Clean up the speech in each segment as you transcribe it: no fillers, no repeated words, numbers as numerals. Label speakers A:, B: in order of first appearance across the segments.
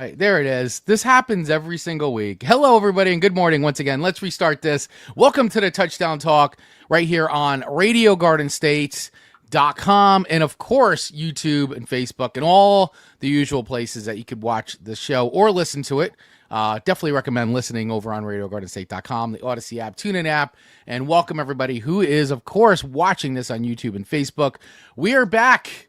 A: Right, there it is. This happens every single week. Hello, everybody, and good morning once again. Let's restart this. Welcome to the Touchdown Talk right here on RadioGardenState.com and, of course, YouTube and Facebook and all the usual places that you could watch the show or listen to it. Definitely recommend listening over on RadioGardenState.com, the Odyssey app, TuneIn app, and welcome everybody who is, of course, watching this on YouTube and Facebook. We are back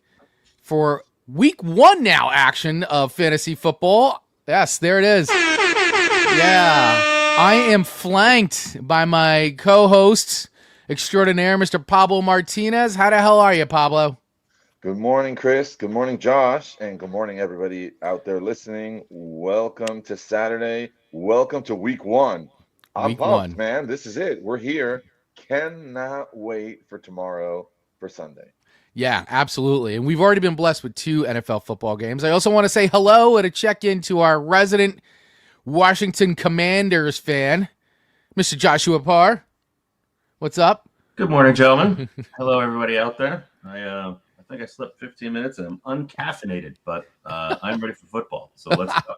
A: for week one now action of fantasy football. Yes, there it is. Yeah. I am flanked by my co-host extraordinaire, Mr. Pablo Martinez. How the hell are you, Pablo?
B: Good morning, Chris. Good morning, Josh. And good morning, everybody out there listening. Welcome to Saturday. Welcome to week one. I'm pumped, man. This is it. We're here. Cannot wait for tomorrow for Sunday.
A: Yeah, absolutely. And we've already been blessed with 2 NFL football games. I also want to say hello and a check-in to our resident Washington Commanders fan, Mr. Joshua Parr. What's up?
C: Good morning, gentlemen. Hello, everybody out there. I think I slept 15 minutes and I'm uncaffeinated, but I'm ready for football. So let's go.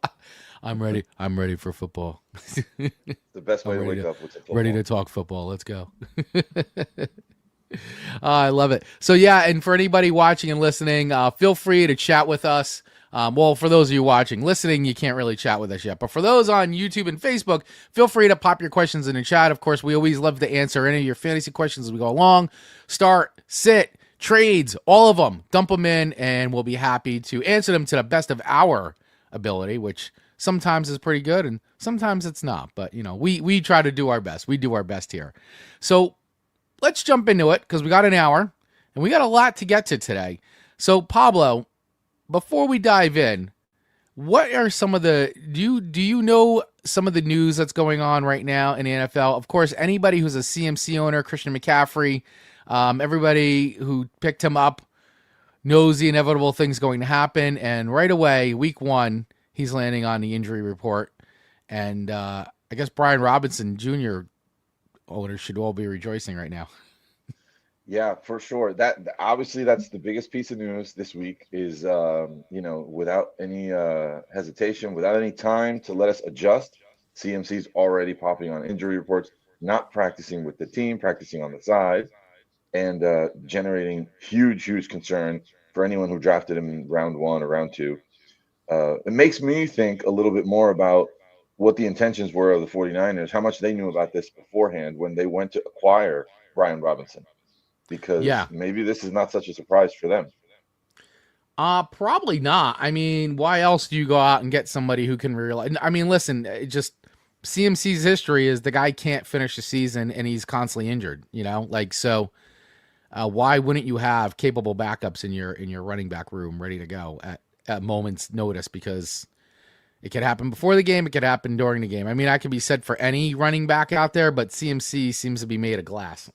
A: I'm ready. I'm ready for football.
B: The best way to wake up with football.
A: Ready to talk football. Let's go. I love it. So, yeah, and for anybody watching and listening, feel free to chat with us. Well, for those of you watching, listening, you can't really chat with us yet. But for those on YouTube and Facebook, feel free to pop your questions in the chat. Of course, we always love to answer any of your fantasy questions as we go along. Start, sit, trades, all of them. Dump them in, and we'll be happy to answer them to the best of our ability, which sometimes is pretty good and sometimes it's not. But, you know, we try to do our best. We do our best here. So, let's jump into it because we got an hour and we got a lot to get to today. So, Pablo, before we dive in, what are some of the do you know some of the news that's going on right now in the NFL? Of course, anybody who's a CMC owner, Christian McCaffrey, everybody who picked him up knows the inevitable thing's going to happen. And right away, week one, he's landing on the injury report. And I guess Brian Robinson Jr. owners should all be rejoicing right now.
B: Yeah, for sure. That obviously that's the biggest piece of news this week is without any hesitation, without any time to let us adjust, CMC's already popping on injury reports, not practicing with the team, practicing on the side, and generating huge concern for anyone who drafted him in round 1 or round 2. It makes me think a little bit more about what the intentions were of the 49ers, how much they knew about this beforehand when they went to acquire Brian Robinson. Because maybe this is not such a surprise for them.
A: Probably not. I mean, why else do you go out and get somebody who can realize? I mean, listen, just CMC's history is the guy can't finish the season and he's constantly injured, you know? Like, so why wouldn't you have capable backups in your running back room ready to go at moment's notice? Because it could happen before the game, it could happen during the game. I mean, that can be said for any running back out there, but CMC seems to be made of glass.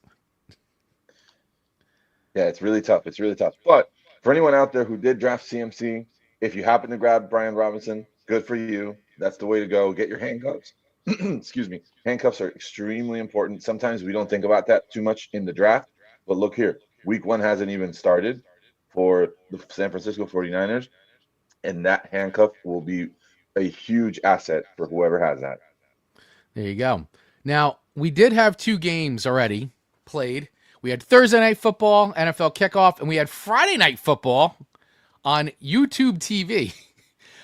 B: Yeah, it's really tough. It's really tough. But for anyone out there who did draft CMC, if you happen to grab Brian Robinson, good for you. That's the way to go. Get your handcuffs. Excuse me. Handcuffs are extremely important. Sometimes we don't think about that too much in the draft. But look here. Week 1 hasn't even started for the San Francisco 49ers. And that handcuff will be a huge asset for whoever has that.
A: There you go. Now, we did have 2 games already played. We had Thursday Night Football, NFL kickoff, and we had Friday Night Football on YouTube TV.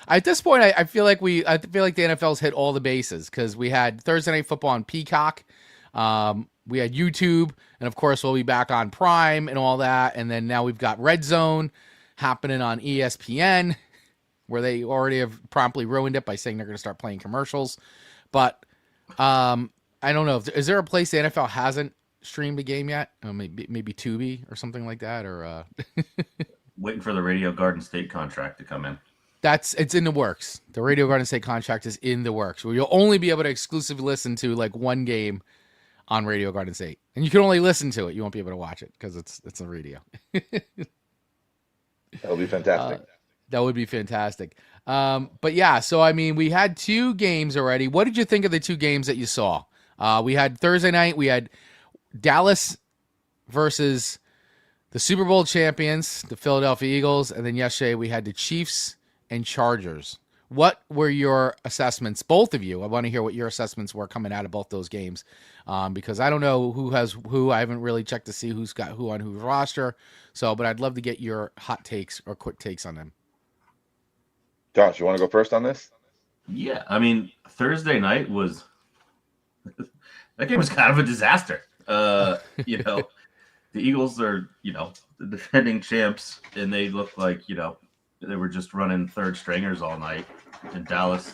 A: At this point, I feel like the NFL's hit all the bases because we had Thursday Night Football on Peacock, we had YouTube, and of course we'll be back on Prime and all that. And then now we've got Red Zone happening on ESPN, where they already have promptly ruined it by saying they're going to start playing commercials. But I don't know. Is there a place the NFL hasn't streamed a game yet? Maybe Tubi or something like that, or
C: waiting for the Radio Garden State contract to come in.
A: It's in the works. The Radio Garden State contract is in the works, where you'll only be able to exclusively listen to like one game on Radio Garden State, and you can only listen to it. You won't be able to watch it because it's a radio.
B: That'll be fantastic.
A: That would be fantastic. But yeah, so I mean, we had 2 games already. What did you think of the 2 games that you saw? We had Thursday night. We had Dallas versus the Super Bowl champions, the Philadelphia Eagles, and then yesterday we had the Chiefs and Chargers. what were your assessments, both of you? I want to hear what your assessments were coming out of both those games, because I don't know who has who. I haven't really checked to see who's got who on whose roster. So, but I'd love to get your hot takes or quick takes on them.
B: Josh, you want to go first on this?
C: Yeah, I mean, Thursday night was that game was kind of a disaster. You know, the Eagles are, the defending champs, and they look like, they were just running third stringers all night. And Dallas,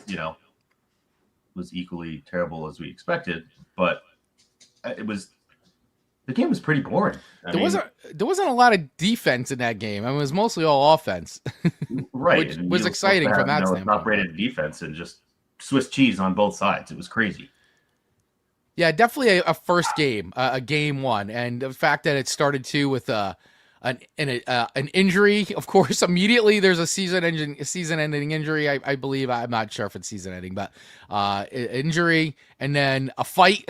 C: was equally terrible as we expected, but the game was pretty boring.
A: There wasn't a lot of defense in that game. I mean, it was mostly all offense,
C: right?
A: Which was exciting from that standpoint.
C: Top-rated defense and just Swiss cheese on both sides. It was crazy.
A: Yeah, definitely a first game, a game one, and the fact that it started too with an injury. Of course, immediately there's a season-ending injury. I believe, I'm not sure if it's season-ending, but injury, and then a fight,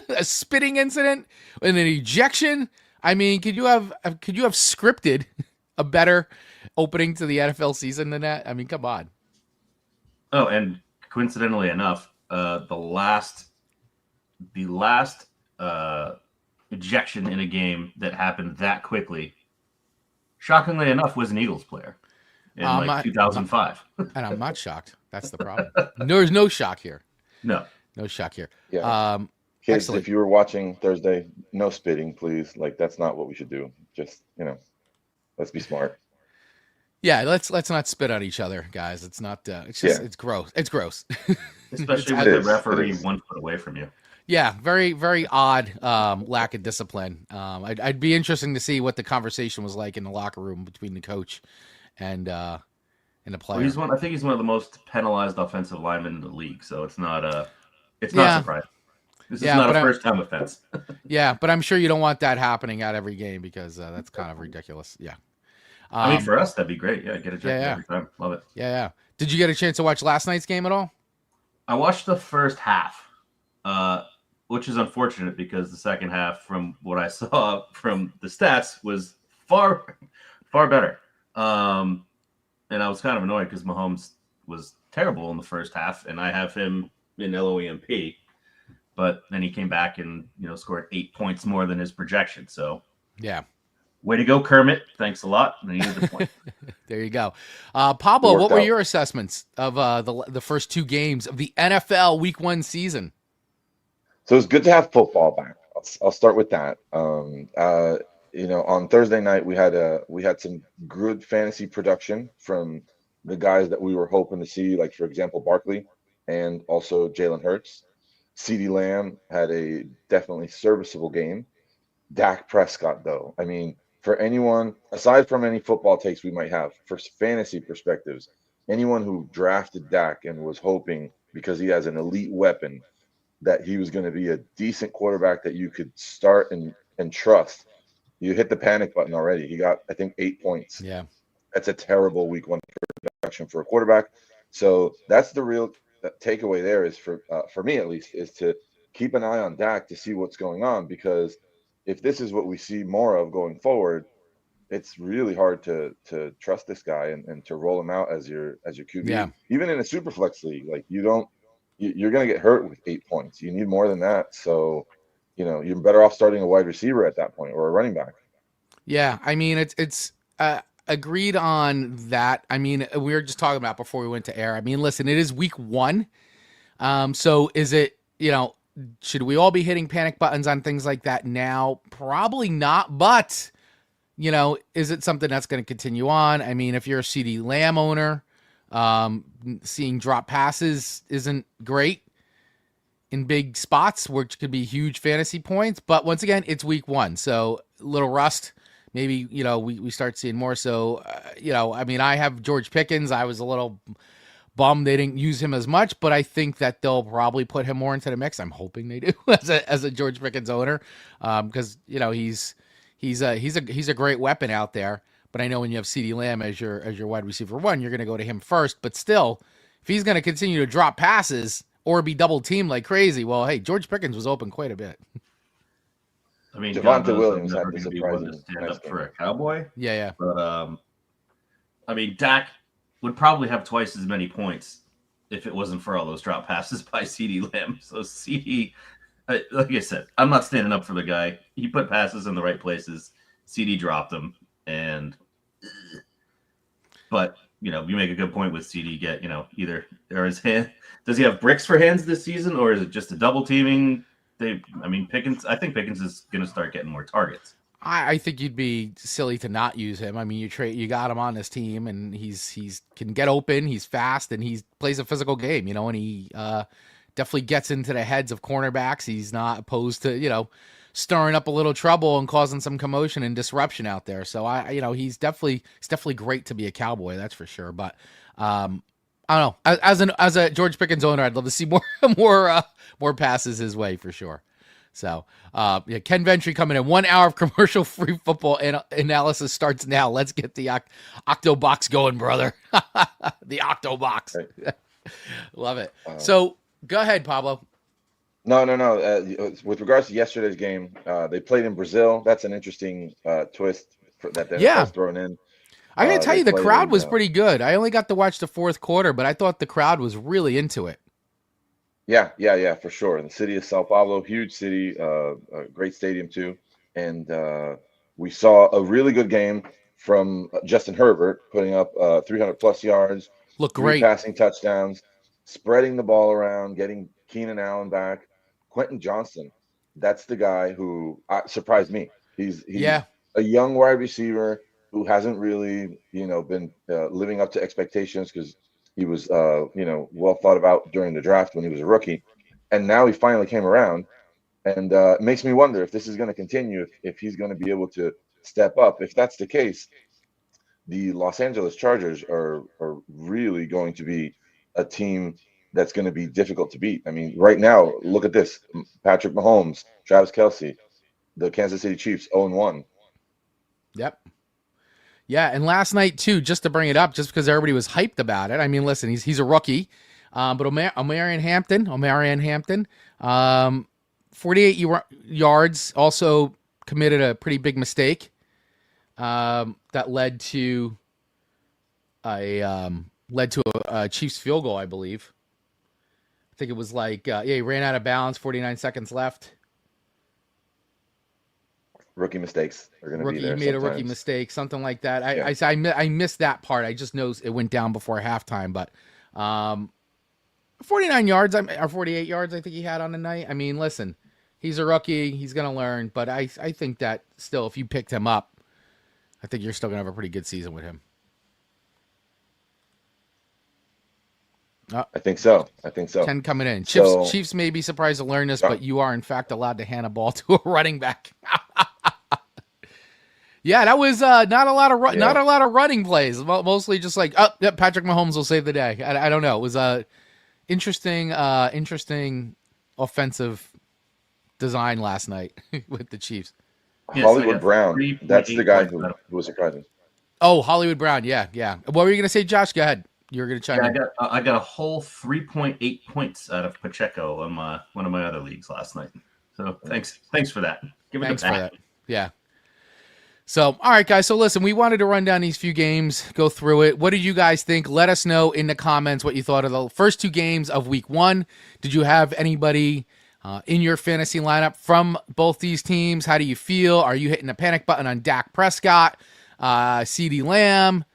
A: a spitting incident, and an ejection. I mean, could you have scripted a better opening to the NFL season than that? I mean, come on.
C: Oh, and coincidentally enough, the last ejection in a game that happened that quickly, shockingly enough, was an Eagles player in 2005.
A: And I'm not shocked. That's the problem. There's no shock here.
C: No
A: shock here.
B: Yeah. Kids,
A: excellent.
B: if you were watching Thursday, no spitting, please. Like, that's not what we should do. Just, let's be smart.
A: Yeah, let's not spit on each other, guys. It's not. It's just it's gross. It's gross.
C: Especially with the referee 1 foot away from you.
A: Yeah, very, very odd lack of discipline. I'd be interesting to see what the conversation was like in the locker room between the coach and the player.
C: Well, I think he's one of the most penalized offensive linemen in the league, so it's not surprising. This is not a first-time offense.
A: Yeah, but I'm sure you don't want that happening at every game because that's kind of ridiculous. Yeah.
C: I mean, for us, that'd be great. Yeah, get a check every time. Love it.
A: Yeah. Did you get a chance to watch last night's game at all?
C: I watched the first half, which is unfortunate because the second half, from what I saw from the stats, was far, far better. And I was kind of annoyed because Mahomes was terrible in the first half, and I have him in LOEMP. But then he came back and scored 8 points more than his projection. So
A: yeah.
C: Way to go, Kermit. Thanks a lot. And he needed the point.
A: There you go. Pablo, what were your assessments of the first 2 games of the NFL Week 1 season?
B: So it's good to have football back. I'll start with that. On Thursday night we had some good fantasy production from the guys that we were hoping to see, like, for example, Barkley and also Jalen Hurts. CeeDee Lamb had a definitely serviceable game. Dak Prescott, though, I mean, for anyone, aside from any football takes we might have, for fantasy perspectives, anyone who drafted Dak and was hoping, because he has an elite weapon, that he was going to be a decent quarterback that you could start and trust, you hit the panic button already. He got, I think, 8 points.
A: Yeah.
B: That's a terrible week 1 production for a quarterback. So that's the real takeaway there, is for me at least, is to keep an eye on Dak to see what's going on, because if this is what we see more of going forward, it's really hard to trust this guy and to roll him out as your QB.
A: Yeah.
B: Even in a super flex league, like, you're going to get hurt with 8 points. You need more than that. So, you're better off starting a wide receiver at that point, or a running back.
A: Yeah, I mean, it's agreed on that. I mean, we were just talking about before we went to air. I mean, listen, it is week 1. So is it, should we all be hitting panic buttons on things like that now? Probably not, but, is it something that's going to continue on? I mean, if you're a CeeDee Lamb owner, seeing drop passes isn't great in big spots, which could be huge fantasy points. But once again, it's week 1. So a little rust. Maybe, we start seeing more. So, I mean, I have George Pickens. I was a little bummed they didn't use him as much, but I think that they'll probably put him more into the mix. I'm hoping they do as a George Pickens owner, because he's a great weapon out there. But I know when you have CeeDee Lamb as your wide receiver 1, you're going to go to him first. But still, if he's going to continue to drop passes or be double teamed like crazy, well, hey, George Pickens was open quite a bit.
C: I mean,
B: Javonte Williams had
C: to
B: the
C: be one
B: surprising
C: to stand up for a Cowboy.
A: Yeah.
C: But I mean, Dak would probably have twice as many points if it wasn't for all those drop passes by CeeDee Lamb. So CeeDee, like I said, I'm not standing up for the guy. He put passes in the right places. CeeDee dropped them, but you make a good point with CeeDee. Get either or his hand. Does he have bricks for hands this season, or is it just a double teaming? Pickens. I think Pickens is going to start getting more targets.
A: I think you'd be silly to not use him. I mean, you got him on this team, and he's can get open. He's fast, and he plays a physical game. And he definitely gets into the heads of cornerbacks. He's not opposed to stirring up a little trouble and causing some commotion and disruption out there. So he's definitely great to be a Cowboy. That's for sure. But I don't know. As a George Pickens owner, I'd love to see more passes his way for sure. So, Ken Ventry coming in. 1 hour of commercial-free football analysis starts now. Let's get the Octo Box going, brother. The Octo Box. Right. Love it. So, go ahead, Pablo.
B: No. With regards to yesterday's game, they played in Brazil. That's an interesting twist that they're thrown in.
A: I got to tell you, the crowd was pretty good. I only got to watch the fourth quarter, but I thought the crowd was really into it.
B: Yeah, for sure. The city of Sao Paulo, huge city, a great stadium too. And we saw a really good game from Justin Herbert, putting up 300-plus yards.
A: Look great.
B: 3 passing touchdowns, spreading the ball around, getting Keenan Allen back. Quentin Johnston, that's the guy who surprised me. He's a young wide receiver who hasn't really, been living up to expectations because he was, well thought about during the draft when he was a rookie. And now he finally came around. And it makes me wonder if this is going to continue, if he's going to be able to step up. If that's the case, the Los Angeles Chargers are really going to be a team that's going to be difficult to beat. I mean, right now, look at this. Patrick Mahomes, Travis Kelce, the Kansas City Chiefs 0-1.
A: Yep. Yeah, and last night too, just to bring it up, just because everybody was hyped about it. I mean, listen, he's a rookie, but Omarion Hampton, 48 yards, also committed a pretty big mistake that led to a Chiefs field goal, I believe. I think it was he ran out of bounds, 49 seconds left.
B: Rookie mistakes are going to be there.
A: He made a rookie mistake, something like that. I missed that part. I just know it went down before halftime, but 49 yards or 48 yards I think he had on the night. I mean, listen, he's a rookie. He's going to learn, but I think that still, if you picked him up, I think you're still going to have a pretty good season with him.
B: I think so.
A: 10 coming in. Chiefs may be surprised to learn this, but you are, in fact, allowed to hand a ball to a running back. Yeah, that was not a lot of running plays. Mostly just Patrick Mahomes will save the day. I don't know. It was a interesting offensive design last night with the Chiefs.
B: Hollywood Brown, that's the guy who was surprising.
A: Oh, Hollywood Brown, yeah. What were you gonna say, Josh? Go ahead. You were gonna chime in.
C: I got a whole 3.8 points out of Pacheco in one of my other leagues last night. So thanks for that.
A: Thanks for that. Yeah. So, all right, guys. So, listen, we wanted to run down these few games, go through it. What did you guys think? Let us know in the comments what you thought of the first 2 games of Week 1. Did you have anybody in your fantasy lineup from both these teams? How do you feel? Are you hitting the panic button on Dak Prescott, CeeDee Lamb,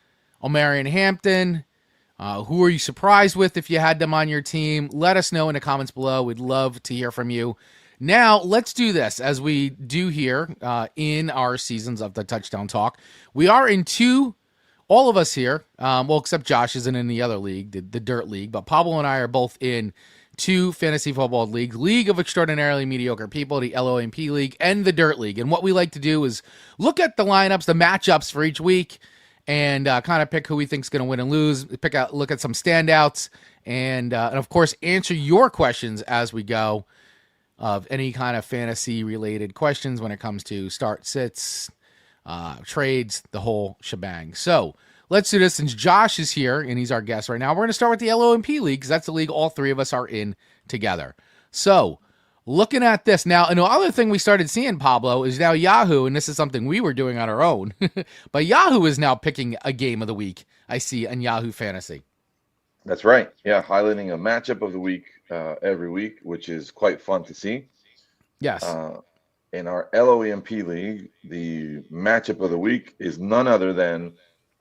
A: Omarion Hampton? Who are you surprised with if you had them on your team? Let us know in the comments below. We'd love to hear from you. Now, let's do this as we do here in our seasons of the Touchdown Talk. We are in 2, all of us here, except Josh isn't in the other league, the Dirt League, but Pablo and I are both in 2 fantasy football leagues, League of Extraordinarily Mediocre People, the LOMP League, and the Dirt League. And what we like to do is look at the lineups, the matchups for each week, and kind of pick who we think is going to win and lose, look at some standouts, and of course, answer your questions as we go of any kind of fantasy-related questions when it comes to start, sits, trades, the whole shebang. So let's do this since Josh is here, and he's our guest right now. We're going to start with the LOMP League because that's the league all 3 of us are in together. So Looking at this now, and the other thing we started seeing, Pablo, is now Yahoo, and this is something we were doing on our own, but Yahoo is now picking a game of the week. I see on Yahoo Fantasy.
B: That's right. Yeah, highlighting a matchup of the week every week, which is quite fun to see.
A: Yes.
B: Uh, in our LOEMP league, the matchup of the week is none other than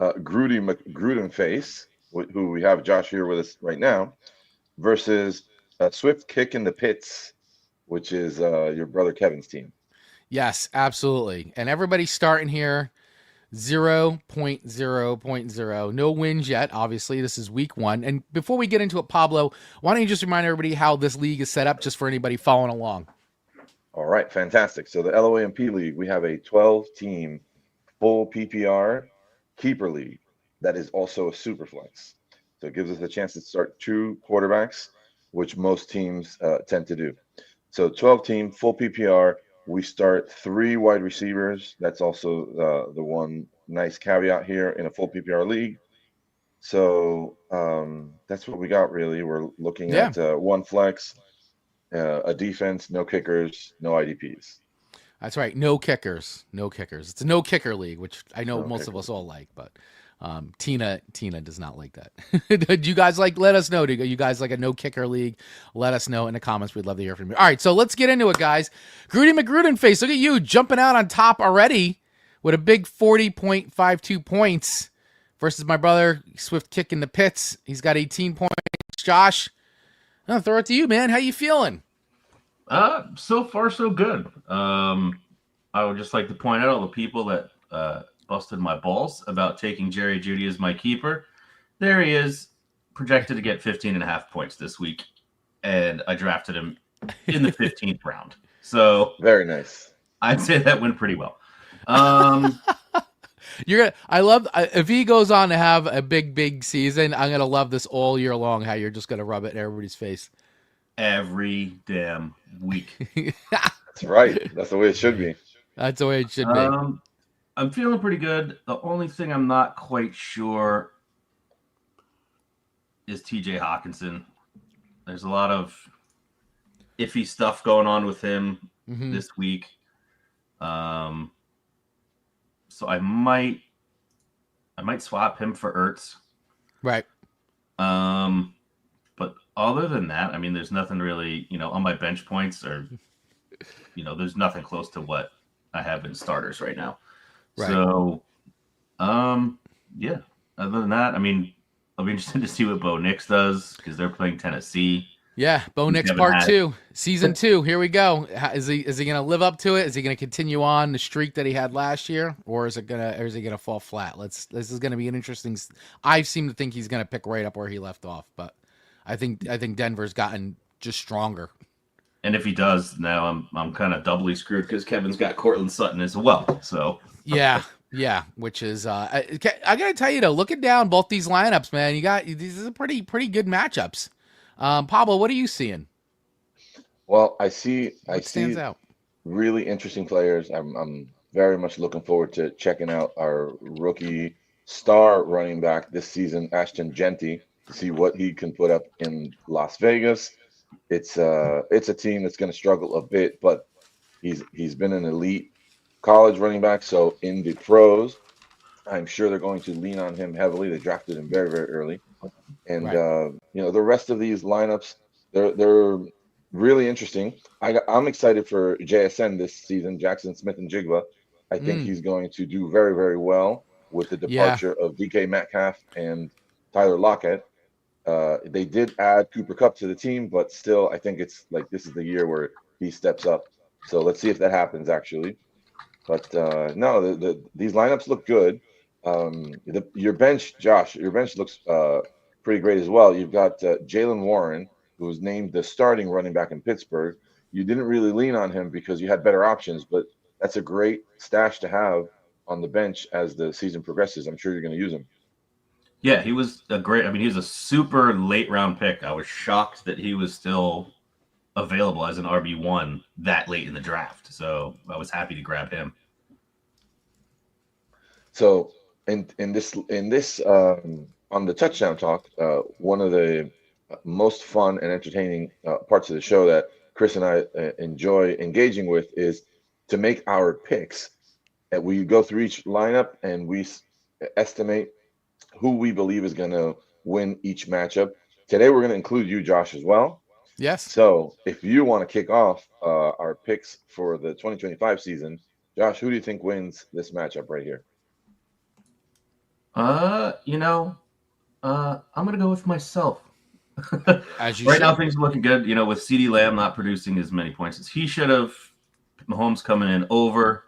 B: Grudenface, who we have Josh here with us right now, versus Swift Kick in the Pits, which is your brother Kevin's team.
A: Yes, absolutely. And everybody's starting here 0.0.0. No wins yet. Obviously, this is week 1. And before we get into it, Pablo, why don't you just remind everybody how this league is set up just for anybody following along?
B: All right, fantastic. So the LOAMP league, we have a 12-team full PPR keeper league that is also a super flex. So it gives us a chance to start 2 quarterbacks, which most teams tend to do. So 12-team full PPR, we start 3 wide receivers. That's also the one nice caveat here in a full PPR league. So that's what we got, really. We're looking at 1 flex, a defense, no kickers, no IDPs.
A: That's right. No kickers. No kickers. It's a no kicker league, which I know
B: No
A: most
B: kickers.
A: of us all like, but Tina does not like that. Do you guys let us know? Do you guys like a no kicker league? Let us know in the comments. We'd love to hear from you. All right, so let's get into it, guys. Grudy McGrudenface, look at you jumping out on top already with a big 40.52 points versus my brother Swift Kick in the Pits. He's got 18 points. Josh, I'll throw it to you, man. How you feeling?
C: So far so good. I would just like to point out all the people that busted my balls about taking Jerry Jeudy as my keeper. There he is, projected to get 15.5 points this week, and I drafted him in the 15th round. So
B: very nice.
C: I'd say that went pretty well.
A: I love if he goes on to have a big season. I'm gonna love this all year long. How you're just gonna rub it in everybody's face
C: every damn week.
B: That's right. That's the way it should be.
A: That's the way it should be.
C: I'm feeling pretty good. The only thing I'm not quite sure is TJ Hawkinson. There's a lot of iffy stuff going on with him this week. So I might swap him for Ertz.
A: Right.
C: But other than that, I mean, there's nothing really, on my bench points or, there's nothing close to what I have in starters right now. Right. So, yeah. Other than that, I mean, I'll be interested to see what Bo Nix does because they're playing Tennessee.
A: Yeah, Bo Nix part 2, season 2. Here we go. Is he going to live up to it? Is he going to continue on the streak that he had last year, or is he going to fall flat? This is going to be an interesting. I seem to think he's going to pick right up where he left off, but I think Denver's gotten just stronger.
C: And if he does, now I'm kind of doubly screwed because Kevin's got Cortland Sutton as well. So
A: yeah, which is I got to tell you though, looking down both these lineups, man, these are pretty good matchups. Pablo, what are you seeing?
B: Well, I see
A: stands out?
B: Really interesting players. I'm very much looking forward to checking out our rookie star running back this season, Ashton Genty, to see what he can put up in Las Vegas. It's a team that's going to struggle a bit, but he's been an elite college running back. So in the pros, I'm sure they're going to lean on him heavily. They drafted him very, very early. And right. The rest of these lineups, they're really interesting. I'm excited for JSN this season, Jackson Smith and Jigba. I think he's going to do very, very well with the departure of DK Metcalf and Tyler Lockett. They did add Cooper Kupp to the team, but still, I think it's like this is the year where he steps up. So let's see if that happens, actually. But no, these lineups look good. Your bench, Josh, looks pretty great as well. You've got Jalen Warren, who was named the starting running back in Pittsburgh. You didn't really lean on him because you had better options, but that's a great stash to have on the bench as the season progresses. I'm sure you're going to use him.
C: Yeah, he was he was a super late round pick. I was shocked that he was still available as an RB1 that late in the draft. So I was happy to grab him.
B: So in this on the touchdown talk, one of the most fun and entertaining parts of the show that Chris and I enjoy engaging with is to make our picks. And we go through each lineup and we estimate who we believe is going to win each matchup. Today, we're going to include you, Josh, as well.
A: Yes.
B: So if you want to kick off our picks for the 2025 season, Josh, who do you think wins this matchup right here?
C: I'm gonna go with myself.
A: As you
C: Right
A: should.
C: now, things are looking good. With CeeDee Lamb not producing as many points as he should have, Mahomes coming in over,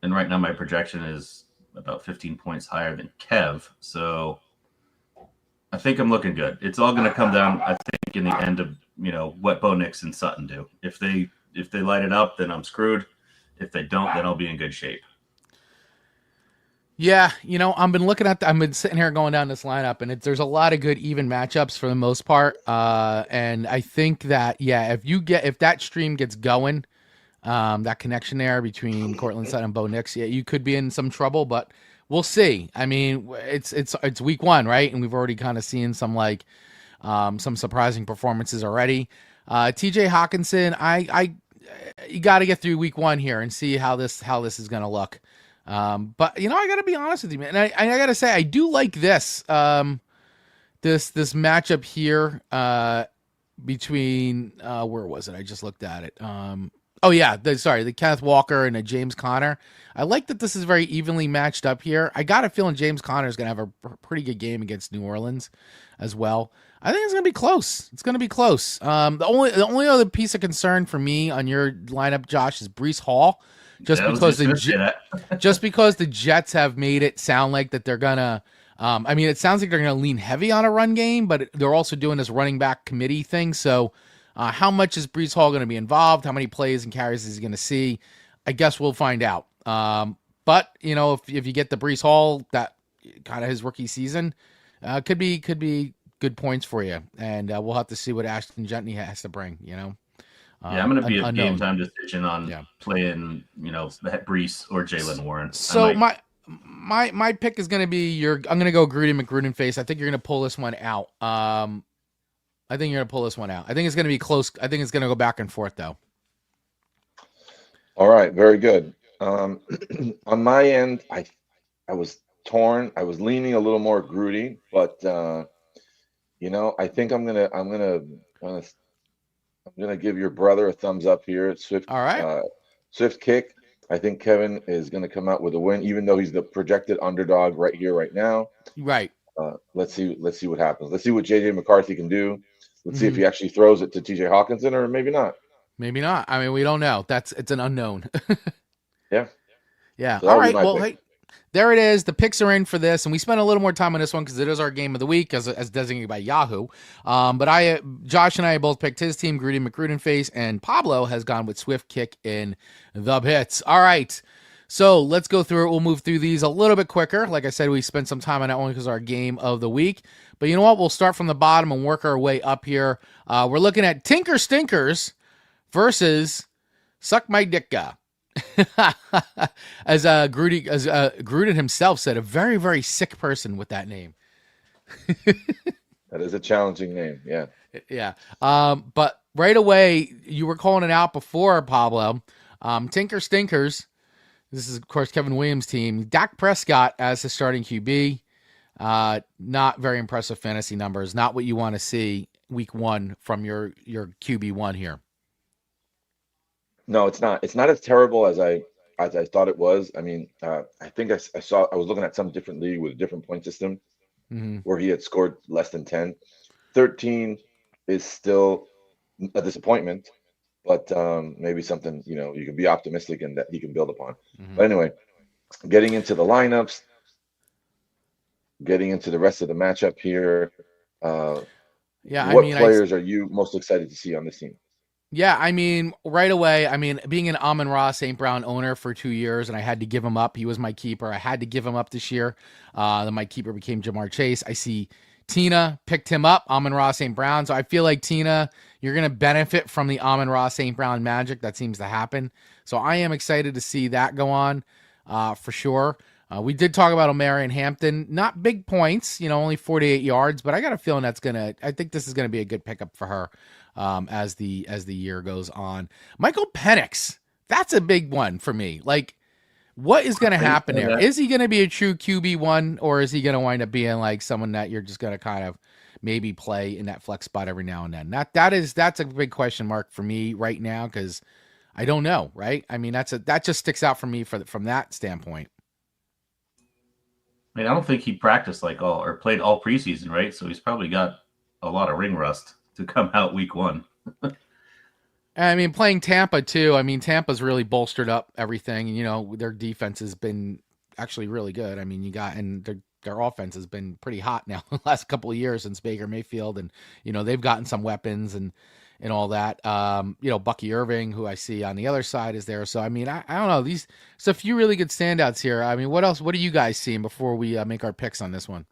C: and right now my projection is about 15 points higher than Kev. So I think I'm looking good. It's all going to come down, I think, in the end of what Bo Nix and Sutton do. If they light it up, then I'm screwed. If they don't, then I'll be in good shape.
A: Yeah, I've been sitting here going down this lineup, and there's a lot of good even matchups for the most part. And I think that, if that stream gets going, that connection there between Cortland Sutton and Bo Nix, you could be in some trouble, but we'll see. I mean, it's week 1, right? And we've already kind of seen some some surprising performances already. TJ Hawkinson, you got to get through week 1 here and see how this is going to look. But I got to be honest with you, man. And I got to say, I do like this matchup here between where was it? I just looked at it. The Kenneth Walker and a James Conner. I like that this is very evenly matched up here. I got a feeling James Conner is going to have a pretty good game against New Orleans as well. I think it's going to be close. It's going to be close. The only other piece of concern for me on your lineup, Josh, is Breece Hall. Just because the Jets have made it sound like that they're gonna. It sounds like they're gonna lean heavy on a run game, but they're also doing this running back committee thing. So, how much is Breece Hall going to be involved? How many plays and carries is he going to see? I guess we'll find out. But if you get the Breece Hall, that kind of his rookie season, could be good points for you, and we'll have to see what Ashton Gentney has to bring.
C: I'm going to be a game time decision on playing, Breece or Jaylen Warren.
A: So my pick is going to be I'm going to go Gruden McGruden face. I think you're going to pull this one out. I think it's going to be close. I think it's going to go back and forth though.
B: All right, very good. On my end, I was torn. I was leaning a little more Grudy, but I think I'm gonna give your brother a thumbs up here. Swift,
A: all right.
B: Swift kick. I think Kevin is gonna come out with a win, even though he's the projected underdog right here, right now.
A: Right.
B: Let's see what happens. Let's see what JJ McCarthy can do. Let's see if he actually throws it to TJ Hawkinson or maybe not.
A: Maybe not. I mean, we don't know. It's an unknown.
B: Yeah.
A: Yeah. So all right. Well, hey, there it is. The picks are in for this, and we spent a little more time on this one because it is our game of the week as designated by Yahoo. But Josh and I both picked his team, Grudy McGruden face, and Pablo has gone with Swift kick in the pits. All right. So let's go through it. We'll move through these a little bit quicker. Like I said, we spent some time on that one because our game of the week. But you know what? We'll start from the bottom and work our way up here. We're looking at Tinker Stinkers versus Suck My Dicka. As Gruden himself said, a very, very sick person with that name.
B: That is a challenging name. Yeah.
A: Yeah. But right away, you were calling it out before, Pablo. Tinker Stinkers. This is, of course, Kevin Williams' team. Dak Prescott as the starting QB. Not very impressive fantasy numbers. Not what you want to see week 1 from your QB1 here.
B: No, it's not. It's not as terrible as I thought it was. I mean, I think I was looking at some different league with a different point system where he had scored less than 10. 13 is still a disappointment, but maybe something, you can be optimistic and that he can build upon. But anyway, getting into the lineups, getting into the rest of the matchup here. What players are you most excited to see on this team?
A: Yeah, I mean, right away, being an Amon-Ra St. Brown owner for 2 years, and I had to give him up. He was my keeper. I had to give him up this year. Then my keeper became Jamar Chase. I see Tina picked him up, Amon-Ra St. Brown. So I feel like, Tina, you're going to benefit from the Amon-Ra St. Brown magic that seems to happen. So I am excited to see that go on for sure. We did talk about O'Mara and Hampton. Not big points, only 48 yards, but I got a feeling I think this is gonna be a good pickup for her as the year goes on. Michael Penix, that's a big one for me. Like, what is going to happen there? Is he going to be a true QB1, or is he going to wind up being like someone that you're just going to kind of maybe play in that flex spot every now and then? That's a big question mark for me right now, because I don't know, right? I mean, that just sticks out for me from that standpoint.
C: I mean, I don't think he practiced or played all preseason, right? So he's probably got a lot of ring rust to come out week 1.
A: I mean, playing Tampa too. I mean, Tampa's really bolstered up everything. Their defense has been actually really good. I mean, their offense has been pretty hot now the last couple of years since Baker Mayfield, and they've gotten some weapons and all that. Bucky Irving, who I see on the other side, is there. So I mean, I don't know. There's a few really good standouts here. I mean, what else? What are you guys seeing before we make our picks on this one?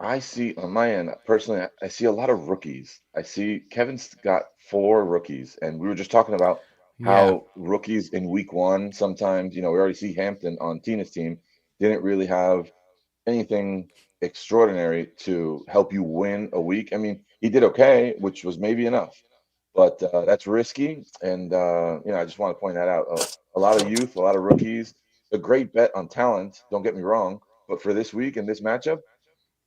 B: I see on my end, personally, I see a lot of rookies. I see Kevin's got 4 rookies, and we were just talking about how rookies in week 1 sometimes, we already see Hampton on Tina's team didn't really have anything extraordinary to help you win a week. I mean, he did okay, which was maybe enough, but that's risky. And I just want to point that out. A lot of youth, a lot of rookies, a great bet on talent. Don't get me wrong, but for this week and this matchup,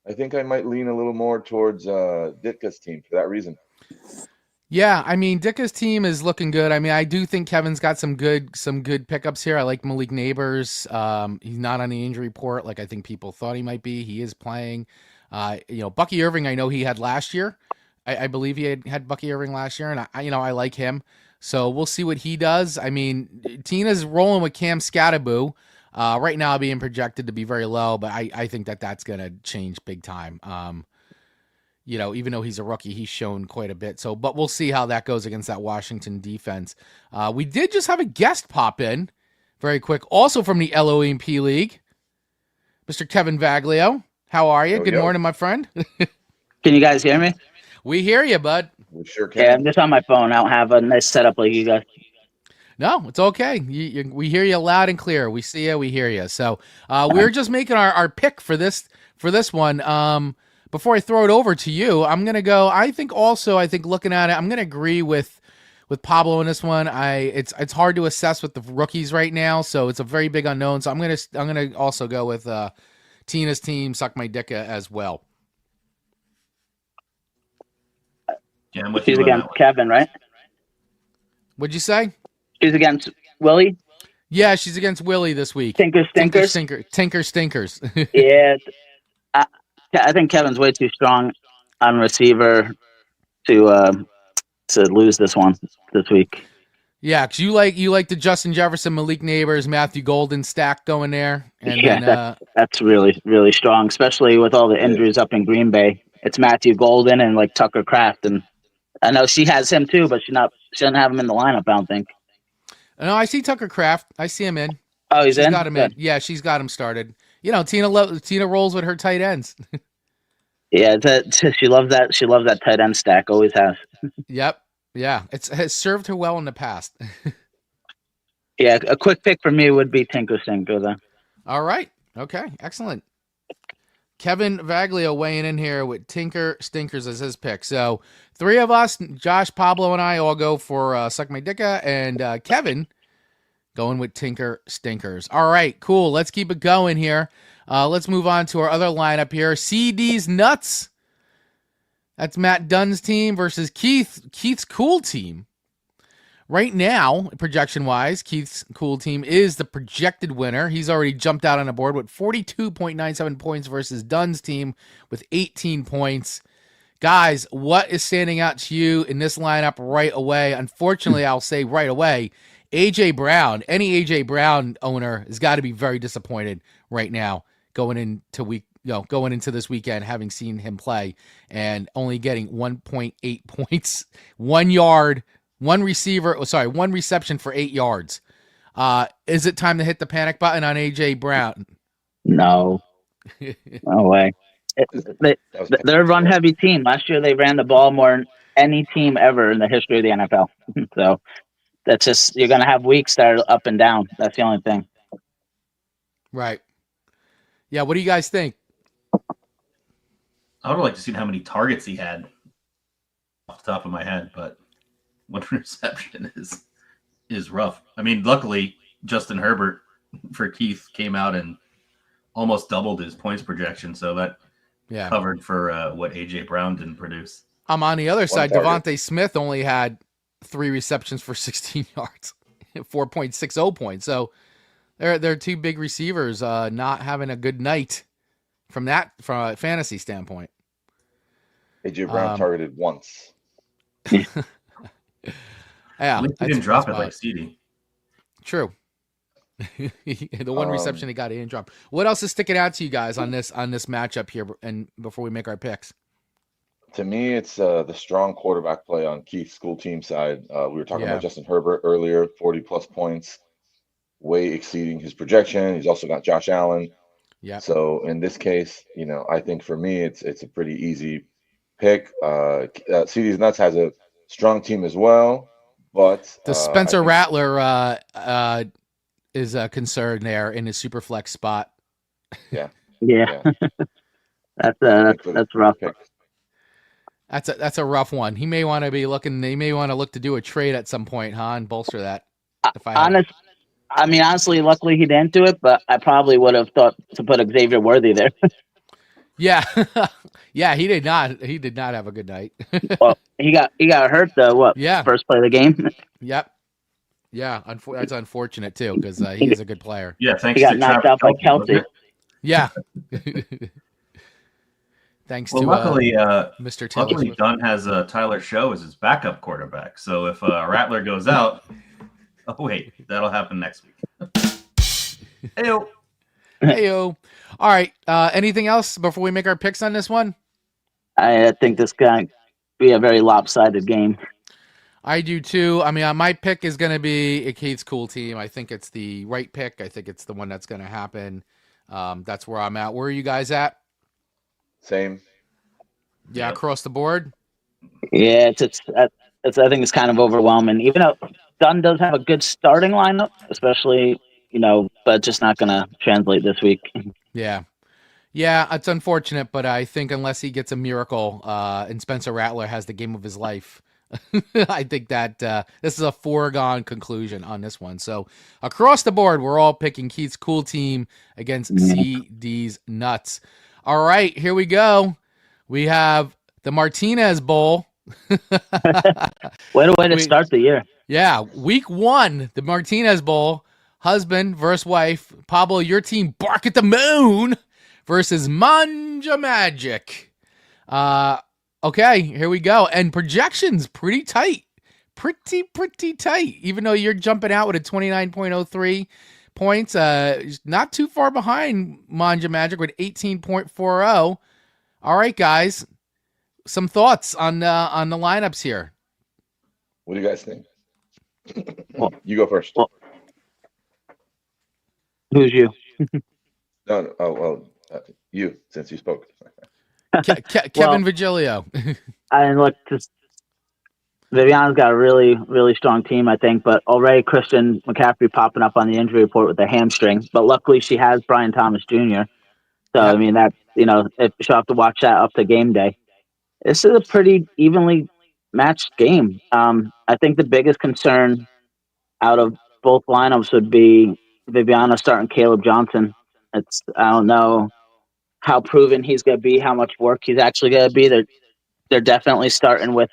B: I think I might lean a little more towards Ditka's team for that reason.
A: Yeah, I mean, Ditka's team is looking good. I mean, I do think Kevin's got some good pickups here. I like Malik Neighbors. He's not on the injury report like I think people thought he might be. He is playing. Bucky Irving, I know he had last year. I believe he had Bucky Irving last year, and I like him. So we'll see what he does. I mean, Tina's rolling with Cam Scattaboo. Right now being projected to be very low, but I think that's going to change big time. Even though he's a rookie, he's shown quite a bit. So, but we'll see how that goes against that Washington defense. We did just have a guest pop in very quick, also from the LOMP League, Mr. Kevin Vaglio. How are you? Good morning, my friend.
D: Can you guys hear me?
A: We hear you, bud.
B: We sure can.
D: Yeah, I'm just on my phone. I don't have a nice setup like you guys.
A: No, it's okay. We hear you loud and clear. We see you. We hear you. So we're just making our pick for this one. Before I throw it over to you, I'm gonna go. I think looking at it, I'm gonna agree with Pablo in this one. It's hard to assess with the rookies right now, so it's a very big unknown. So I'm gonna also go with Tina's team, Suck My Dicka as well.
C: Yeah, I'm with
D: She's
C: you on
D: against
C: that one.
D: Kevin, right?
A: What'd you say?
D: She's against Willie.
A: Yeah, she's against Willie this week.
D: Tinker Stinkers.
A: Tinker Stinkers.
D: Yeah, I think Kevin's way too strong on receiver to lose this one this week.
A: Yeah, because you like the Justin Jefferson, Malik Neighbors, Matthew Golden stack going there, and
D: that's really, really strong, especially with all the injuries up in Green Bay. It's Matthew Golden and like Tucker Kraft, and I know she has him too, but she doesn't have him in the lineup. I don't think.
A: No, I see Tucker Kraft. I see him in.
D: Oh, she's in?
A: Got him in. Yeah, she's got him started. Tina rolls with her tight ends.
D: Yeah, she loves that. She loves that tight end stack. Always has.
A: Yep. Yeah, it has served her well in the past.
D: Yeah, a quick pick for me would be Tinker Stinker, though.
A: All right. Okay. Excellent. Kevin Vaglio weighing in here with Tinker Stinkers as his pick. So 3 of us, Josh, Pablo, and I all go for Suck My Dicka, and Kevin going with Tinker Stinkers. All right, cool. Let's keep it going here. Let's move on to our other lineup here. CD's Nuts. That's Matt Dunn's team versus Keith's cool team. Right now, projection-wise, Keith's cool team is the projected winner. He's already jumped out on the board with 42.97 points versus Dunn's team with 18 points. Guys, what is standing out to you in this lineup right away? Unfortunately, I'll say right away, A.J. Brown. Any A.J. Brown owner has got to be very disappointed right now going into this weekend, having seen him play and only getting 1.8 points, 1 yard, one reception for 8 yards. Is it time to hit the panic button on A.J. Brown?
D: No. No way. They're a run-heavy team. Last year, they ran the ball more than any team ever in the history of the NFL. So that's just, you're going to have weeks that are up and down. That's the only thing.
A: Right. Yeah. What do you guys think?
C: I would like to see how many targets he had off the top of my head, but one reception is rough. I mean, luckily Justin Herbert for Keith came out and almost doubled his points projection, so that
A: Yeah.
C: covered for what AJ Brown didn't produce.
A: I'm on the other side.
B: target.
A: Devontae Smith only had 3 receptions for 16 yards, 4.60 points. So they're two big receivers not having a good night from a fantasy standpoint.
B: AJ Brown targeted once.
A: Yeah,
C: At least he didn't drop it like CD.
A: True. The one reception he got, he didn't drop. What else is sticking out to you guys on this matchup here? And before we make our picks,
B: To me, it's the strong quarterback play on Keith's school team side. We were talking
A: Yeah.
B: about Justin Herbert earlier, 40+ points, way exceeding his projection. He's also got Josh Allen.
A: yeah,
B: So in this case, I think for me, it's a pretty easy pick. CD's Nuts has a strong team as well, but
A: the
B: I
A: Spencer
B: think-
A: Rattler is a concern there in his super flex spot.
D: Yeah,
B: yeah,
D: that's rough.
B: pick.
A: That's a rough one. He may want to be looking. They may want to look to do a trade at some point, huh, and bolster that.
D: Honestly, luckily he didn't do it, but I probably would have thought to put Xavier Worthy there.
A: Yeah, yeah. He did not. He did not have a good night.
D: Well, he got hurt
A: Yeah.
D: first play of the game.
A: Yep. Yeah, that's unfortunate too because he is a good player.
C: Yeah, thanks
D: He got
C: to
D: knocked
C: Travis
D: out by
C: Kelce, wasn't
D: Kelce.
C: it?
A: Yeah. Thanks
C: Well,
A: to
C: luckily,
A: Mr. Taylor
C: luckily
A: Swift.
C: Dunn has Tyler Show as his backup quarterback. So if Rattler goes out, oh wait, that'll happen next week. Heyo.
A: Heyo. All right. Anything else before we make our picks on this one?
D: I think this going to be a very lopsided game.
A: I do too. I mean, my pick is going to be a Kate's cool team. I think it's the right pick. I think it's the one that's going to happen. That's where I'm at. Where are you guys at?
B: Same.
A: Yeah,
C: Yep.
A: across the board.
D: Yeah, it's I think it's kind of overwhelming. Even though Dunn does have a good starting lineup, especially but just not going to translate this week.
A: Yeah. Yeah, it's unfortunate, but I think unless he gets a miracle and Spencer Rattler has the game of his life, I think that this is a foregone conclusion on this one. So across the board, we're all picking Keith's cool team against CD's Nuts. All right, here we go. We have the Martinez Bowl.
D: What a way to start the year.
A: Yeah, week 1, the Martinez Bowl. Husband versus wife. Pablo, your team, Bark at the Moon versus Manja Magic. Okay, here we go. And projections pretty tight. Pretty tight. Even though you're jumping out with a 29.03 points, not too far behind Manja Magic with 18.40. All right, guys. Some thoughts on the lineups here.
B: What do you guys think?
D: Well-
B: You go first.
D: well- Who's you?
B: No. Oh, well, you, since you spoke.
A: Kevin Vigilio.
D: And look, Viviana's got a really, really strong team, I think, but already Christian McCaffrey popping up on the injury report with a hamstring. But luckily she has Brian Thomas Jr. So,
A: Yep.
D: I mean, that, she'll have to watch that up to game day. This is a pretty evenly matched game. I think the biggest concern out of both lineups would be Viviana starting Caleb Johnson. I don't know how proven he's going to be, how much work he's actually going to be. They're definitely starting with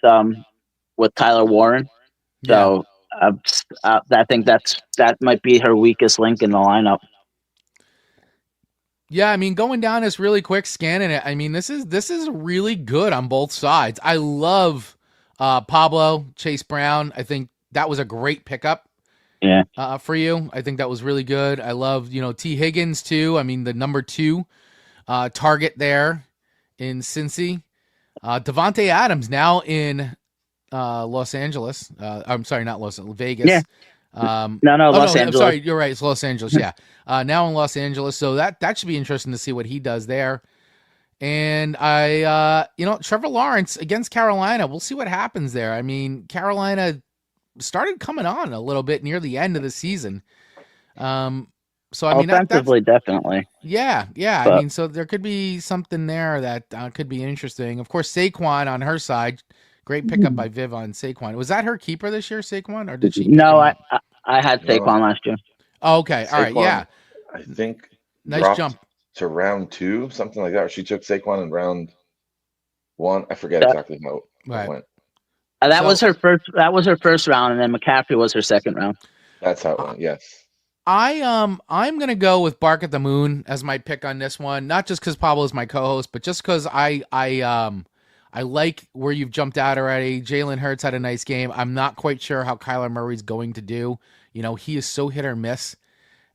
D: Tyler Warren. So I think that might be her weakest link in the lineup.
A: Yeah, I mean, going down this really quick, scanning it. I mean, this is really good on both sides. I love Pablo Chase Brown. I think that was a great pickup.
D: Yeah.
A: For you, I think that was really good. I love T Higgins too. I mean, the number 2 target there in Cincy. Devontae Adams now in Los Angeles. I'm sorry, not Vegas.
D: Yeah. Los Angeles.
A: I'm sorry, you're right. It's Los Angeles. Yeah. Now in Los Angeles. So that should be interesting to see what he does there. And Trevor Lawrence against Carolina. We'll see what happens there. I mean, Carolina started coming on a little bit near the end of the season. So I mean, that's
D: Offensively, definitely.
A: yeah. I
D: But
A: mean, so there could be something there that could be interesting. Of course, Saquon on her side, great pickup by Viv on Saquon. Was that her keeper this year, Saquon, or did she pick
D: no,
A: him
D: I,
A: up?
D: I I had
B: No,
D: Saquon last year.
A: Oh, okay, all right,
B: Saquon,
A: yeah,
B: I think,
A: nice
B: dropped
A: jump.
B: to round 2, something like that. Or she took Saquon in round 1. I forget
D: That,
B: exactly how it
A: Right.
B: went.
D: that was
A: So
D: her first. That was her first round, and then McCaffrey was her second round.
B: That's how it went. Yes.
A: I'm gonna go with Bark at the Moon as my pick on this one. Not just because Pablo is my co-host, but just because I like where you've jumped out already. Jalen Hurts had a nice game. I'm not quite sure how Kyler Murray's going to do. You know, he is so hit or miss.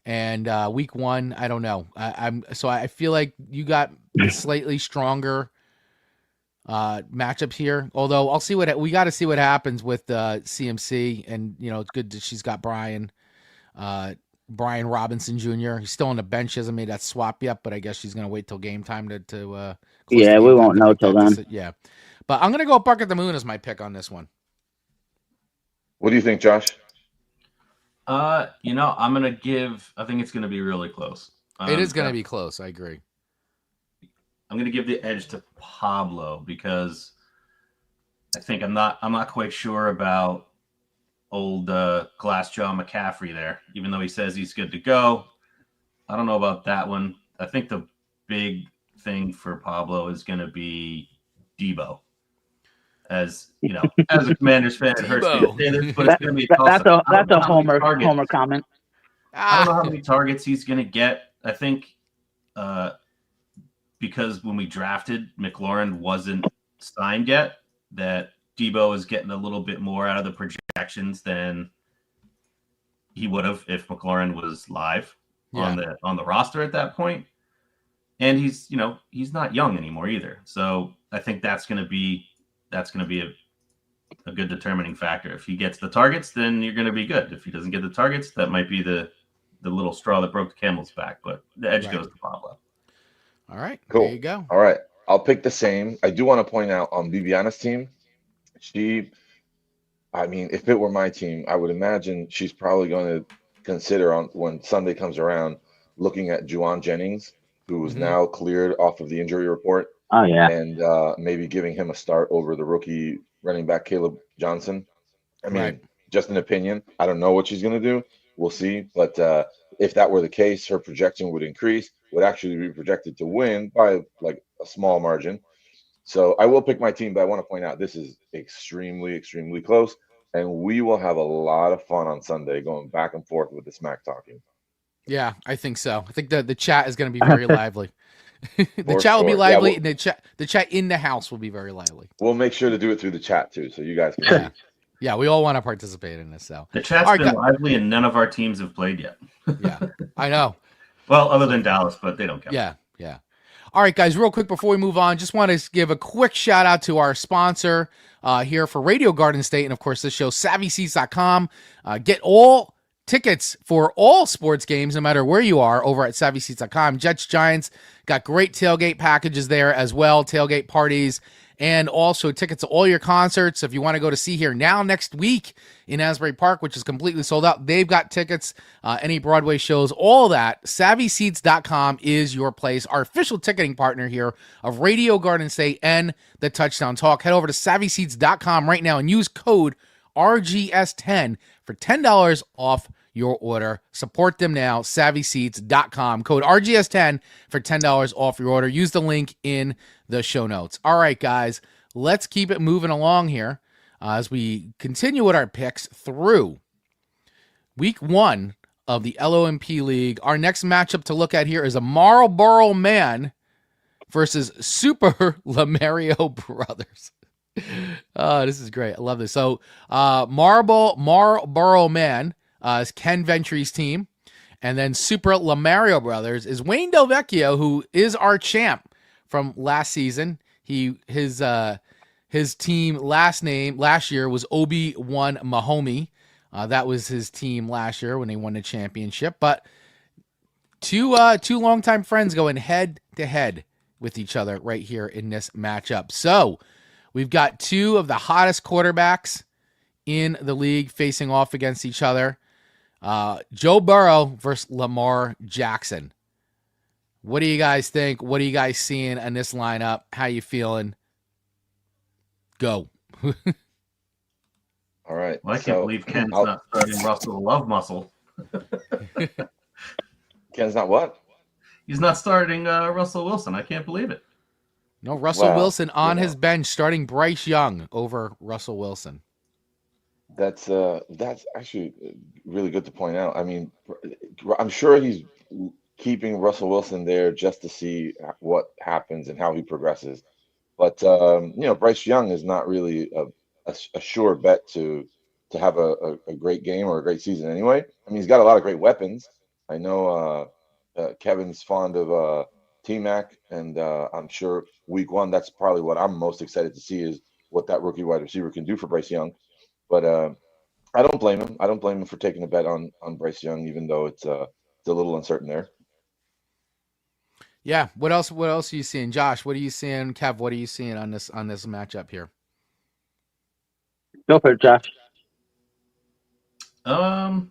A: And week 1, I don't know. I feel like you got the slightly stronger matchups here. Although I'll see we got to see what happens with CMC, and you know it's good that she's got Brian Robinson Jr. He's still on the bench. He hasn't made that swap yet, but I guess she's going to wait till game time to close to
D: Yeah, we
A: game time
D: won't
A: to
D: know
A: make
D: till
A: that
D: then.
A: decision. Yeah. But I'm going to go Bark at the Moon as my pick on this one.
B: What do you think, Josh?
C: I'm gonna give. I think it's gonna be really close.
A: It is going to be close. I agree.
C: I'm gonna give the edge to Pablo because I think I'm not quite sure about old Glassjaw McCaffrey there. Even though he says he's good to go, I don't know about that one. I think the big thing for Pablo is gonna be Debo. As you know, as a Commanders fan, it hurts me to say this, but it's going to be a toss-up.
D: That's a homer comment.
C: I don't know how many targets he's going to get. I think because when we drafted, McLaurin wasn't signed yet, that Debo is getting a little bit more out of the projections than he would have if McLaurin was live on the roster at that point. And he's not young anymore either. So I think that's going to be a good determining factor. If he gets the targets, then you're going to be good. If he doesn't get the targets, that might be the little straw that broke the camel's back. But the edge goes to Pablo.
A: All right,
B: Cool.
A: There you go.
B: All right, I'll pick the same. I do want to point out on Viviana's team, I mean, if it were my team, I would imagine she's probably going to consider when Sunday comes around, looking at Juwan Jennings, who is now cleared off of the injury report.
D: Oh yeah,
B: and maybe giving him a start over the rookie running back Caleb Johnson. I mean, just an opinion. I don't know what she's going to do. We'll see. But if that were the case, her projection would increase, would actually be projected to win by like a small margin. So I will pick my team, but I want to point out this is extremely, extremely close. And we will have a lot of fun on Sunday going back and forth with the smack talking.
A: Yeah, I think so. I think the chat is going to be very lively. The
B: For
A: chat will be
B: sure.
A: lively,
B: Yeah,
A: and the chat in the house will be very lively.
B: We'll make sure to do it through the chat too, so you guys can see.
A: Yeah, we all want to participate in this. So
C: the chat's been lively, and none of our teams have played yet.
A: Yeah, I know.
C: Well, other than Dallas, but they don't count.
A: Yeah. All right, guys, real quick before we move on, just want to give a quick shout out to our sponsor here for Radio Garden State, and of course this show, SavvySeats.com. Get all tickets for all sports games, no matter where you are, over at SavvySeats.com. Jets, Giants, got great tailgate packages there as well, tailgate parties, and also tickets to all your concerts. If you want to go to See Here Now next week in Asbury Park, which is completely sold out, they've got tickets, any Broadway shows, all that. SavvySeats.com is your place, our official ticketing partner here of Radio Garden State and the Touchdown Talk. Head over to SavvySeats.com right now and use code RGS10 for $10 off your order. Support them now, SavvySeats.com. Code RGS10 for $10 off your order. Use the link in the show notes. All right, guys, let's keep it moving along here as we continue with our picks through week 1 of the LOMP League. Our next matchup to look at here is a Marlboro Man versus Super Lamario Brothers. Oh, this is great. I love this. So Marlboro Man is Ken Ventry's team. And then Super Lamario Brothers is Wayne Del Vecchio, who is our champ from last season. His team last year was Obi-Wan Mahomey. That was his team last year when they won the championship. But two longtime friends going head to head with each other right here in this matchup. So we've got two of the hottest quarterbacks in the league facing off against each other. Joe Burrow versus Lamar Jackson. What do you guys think? What are you guys seeing in this lineup? How you feeling? Go.
B: All right.
C: Well, I can't
B: So
C: believe Ken's not starting Russell Love Muscle.
B: Ken's not what?
C: He's not starting Russell Wilson. I can't believe it.
A: No, Russell
B: Well,
A: Wilson on
B: you know,
A: his bench starting Bryce Young over Russell Wilson.
B: that's actually really good to point out. I mean, I'm sure he's keeping Russell Wilson there just to see what happens and how he progresses. But you know, Bryce Young is not really a sure bet to have a great game or a great season anyway. I mean, he's got a lot of great weapons. I know Kevin's fond of T-Mac, and I'm sure week one, that's probably what I'm most excited to see is what that rookie wide receiver can do for Bryce Young. But I don't blame him. I don't blame him for taking a bet on Bryce Young, even though it's a little uncertain there.
A: Yeah. What else? What else are you seeing, Josh? What are you seeing, Kev? What are you seeing on this matchup here?
D: Go for it, Josh.
C: Kamara,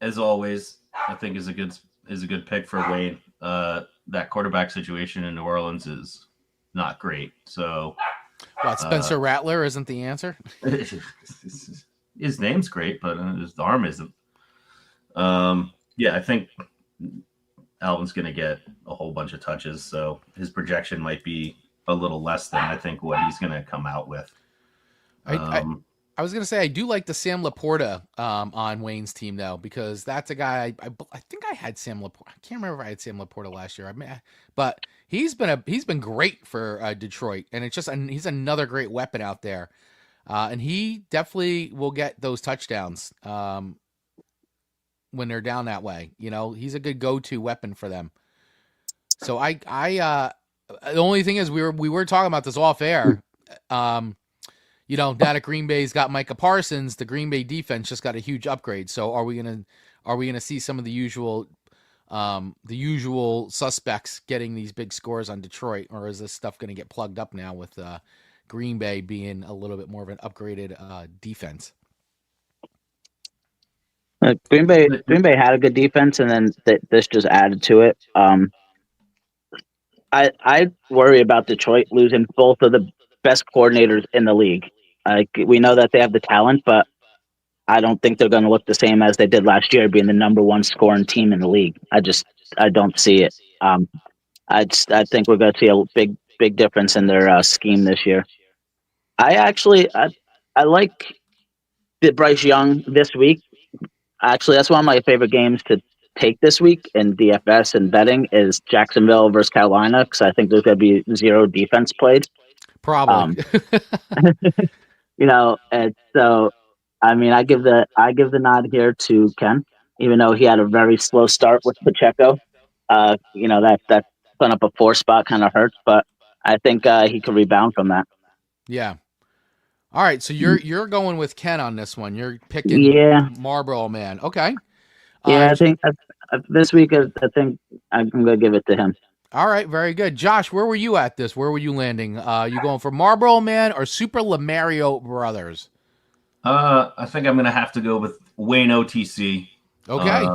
C: as always, I think is a good pick for Wayne. That quarterback situation in New Orleans is not great. So
A: What, Spencer Rattler isn't the answer?
C: his name's great, but his arm isn't. Yeah, I think Alvin's going to get a whole bunch of touches, so his projection might be a little less than I think what he's going to come out with.
A: I was gonna say I do like the Sam Laporta on Wayne's team though, because that's a guy I think I had Sam Laporta. I can't remember if I had Sam Laporta last year. But he's been great for Detroit, and it's just he's another great weapon out there, and he definitely will get those touchdowns when they're down that way. You know, he's a good go-to weapon for them. So the only thing is we were talking about this off air. You know, now that Green Bay's got Micah Parsons, the Green Bay defense just got a huge upgrade. So are we gonna see some of the usual suspects getting these big scores on Detroit, or is this stuff gonna get plugged up now with Green Bay being a little bit more of an upgraded defense?
D: Green Bay had a good defense, and then this just added to it. I worry about Detroit losing both of the best coordinators in the league. We know that they have the talent, but I don't think they're going to look the same as they did last year, being the number one scoring team in the league. I don't see it. I think we're going to see a big difference in their scheme this year. I like the Bryce Young this week. Actually, that's one of my favorite games to take this week in DFS and betting is Jacksonville versus Carolina, because I think there's going to be zero defense played.
A: Probably.
D: You know, and so I mean, I give the nod here to Ken, even though he had a very slow start with Pacheco. You know, that putting up a 4 spot kind of hurts, but I think he could rebound from that.
A: Yeah. All right, so you're going with Ken on this one. You're picking Marlboro Man. Okay.
D: Yeah, I think this week I think I'm going to give it to him.
A: All right, very good. Josh, where were you at this? Where were you landing? You going for Marlboro Man or Super Lamario Brothers?
C: I think I'm going to have to go with Wayne OTC.
A: Okay.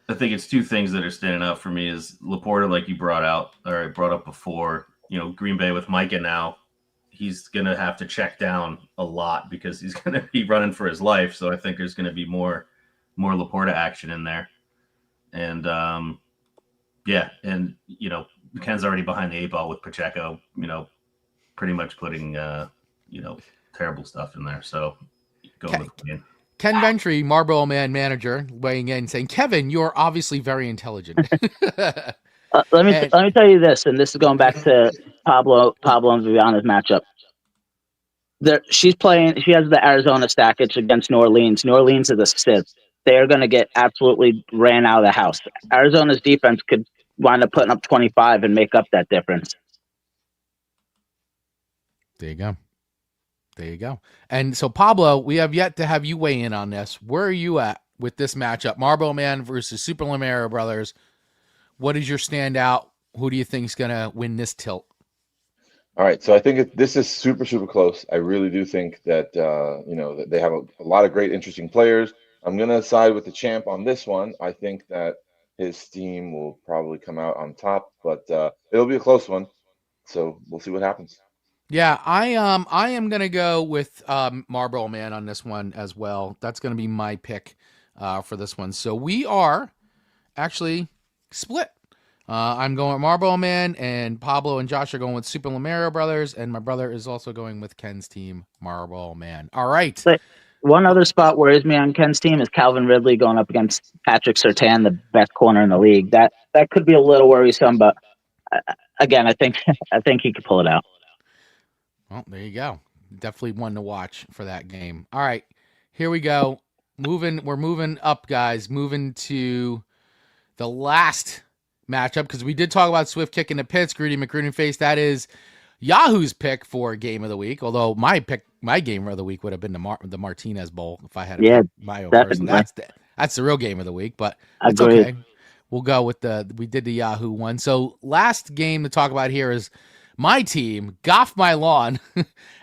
C: I think it's two things that are standing out for me is Laporta, like you brought up before, you know, Green Bay with Micah now, he's going to have to check down a lot because he's going to be running for his life. So I think there's going to be more Laporta action in there. And, yeah, and, you know, Ken's already behind the 8 ball with Pacheco, you know, pretty much putting, you know, terrible stuff in there. So go with Wayne.
A: Ken Ventry, Marlboro Man manager, weighing in saying, Kevin, you're obviously very intelligent.
D: Let me tell you this, and this is going back to Pablo and Viviana's matchup. She has the Arizona stackage against New Orleans. New Orleans is a sieve. They're going to get absolutely ran out of the house. Arizona's defense could wind up putting up 25 and make up that difference.
A: There you go. And so, Pablo, we have yet to have you weigh in on this. Where are you at with this matchup? Marlboro Man versus Super Lamero Brothers. What is your standout? Who do you think is going to win this tilt?
B: All right, so I think this is super, super close. I really do think that that they have a lot of great, interesting players. I'm gonna side with the champ on this one. I think that his team will probably come out on top, but it'll be a close one. So we'll see what happens.
A: Yeah, I am gonna go with Marlboro Man on this one as well. That's gonna be my pick for this one. So we are actually split. I'm going with Marlboro Man, and Pablo and Josh are going with Super Lamero Brothers, and my brother is also going with Ken's team, Marlboro Man. All right.
D: But one other spot worries me on Ken's team is Calvin Ridley going up against Patrick Surtain, the best corner in the league. That could be a little worrisome, but again, I think he could pull it out.
A: Well, there you go. Definitely one to watch for that game. All right, here we go. We're moving up, guys. Moving to the last matchup because we did talk about Swift kicking the pits. Greedy McGruden face. That is Yahoo's pick for game of the week. Although my game of the week would have been the Martinez Bowl if I had to pick my own person. That's the real game of the week, but it's okay. We'll go with we did the Yahoo one. So last game to talk about here is my team, Goff My Lawn,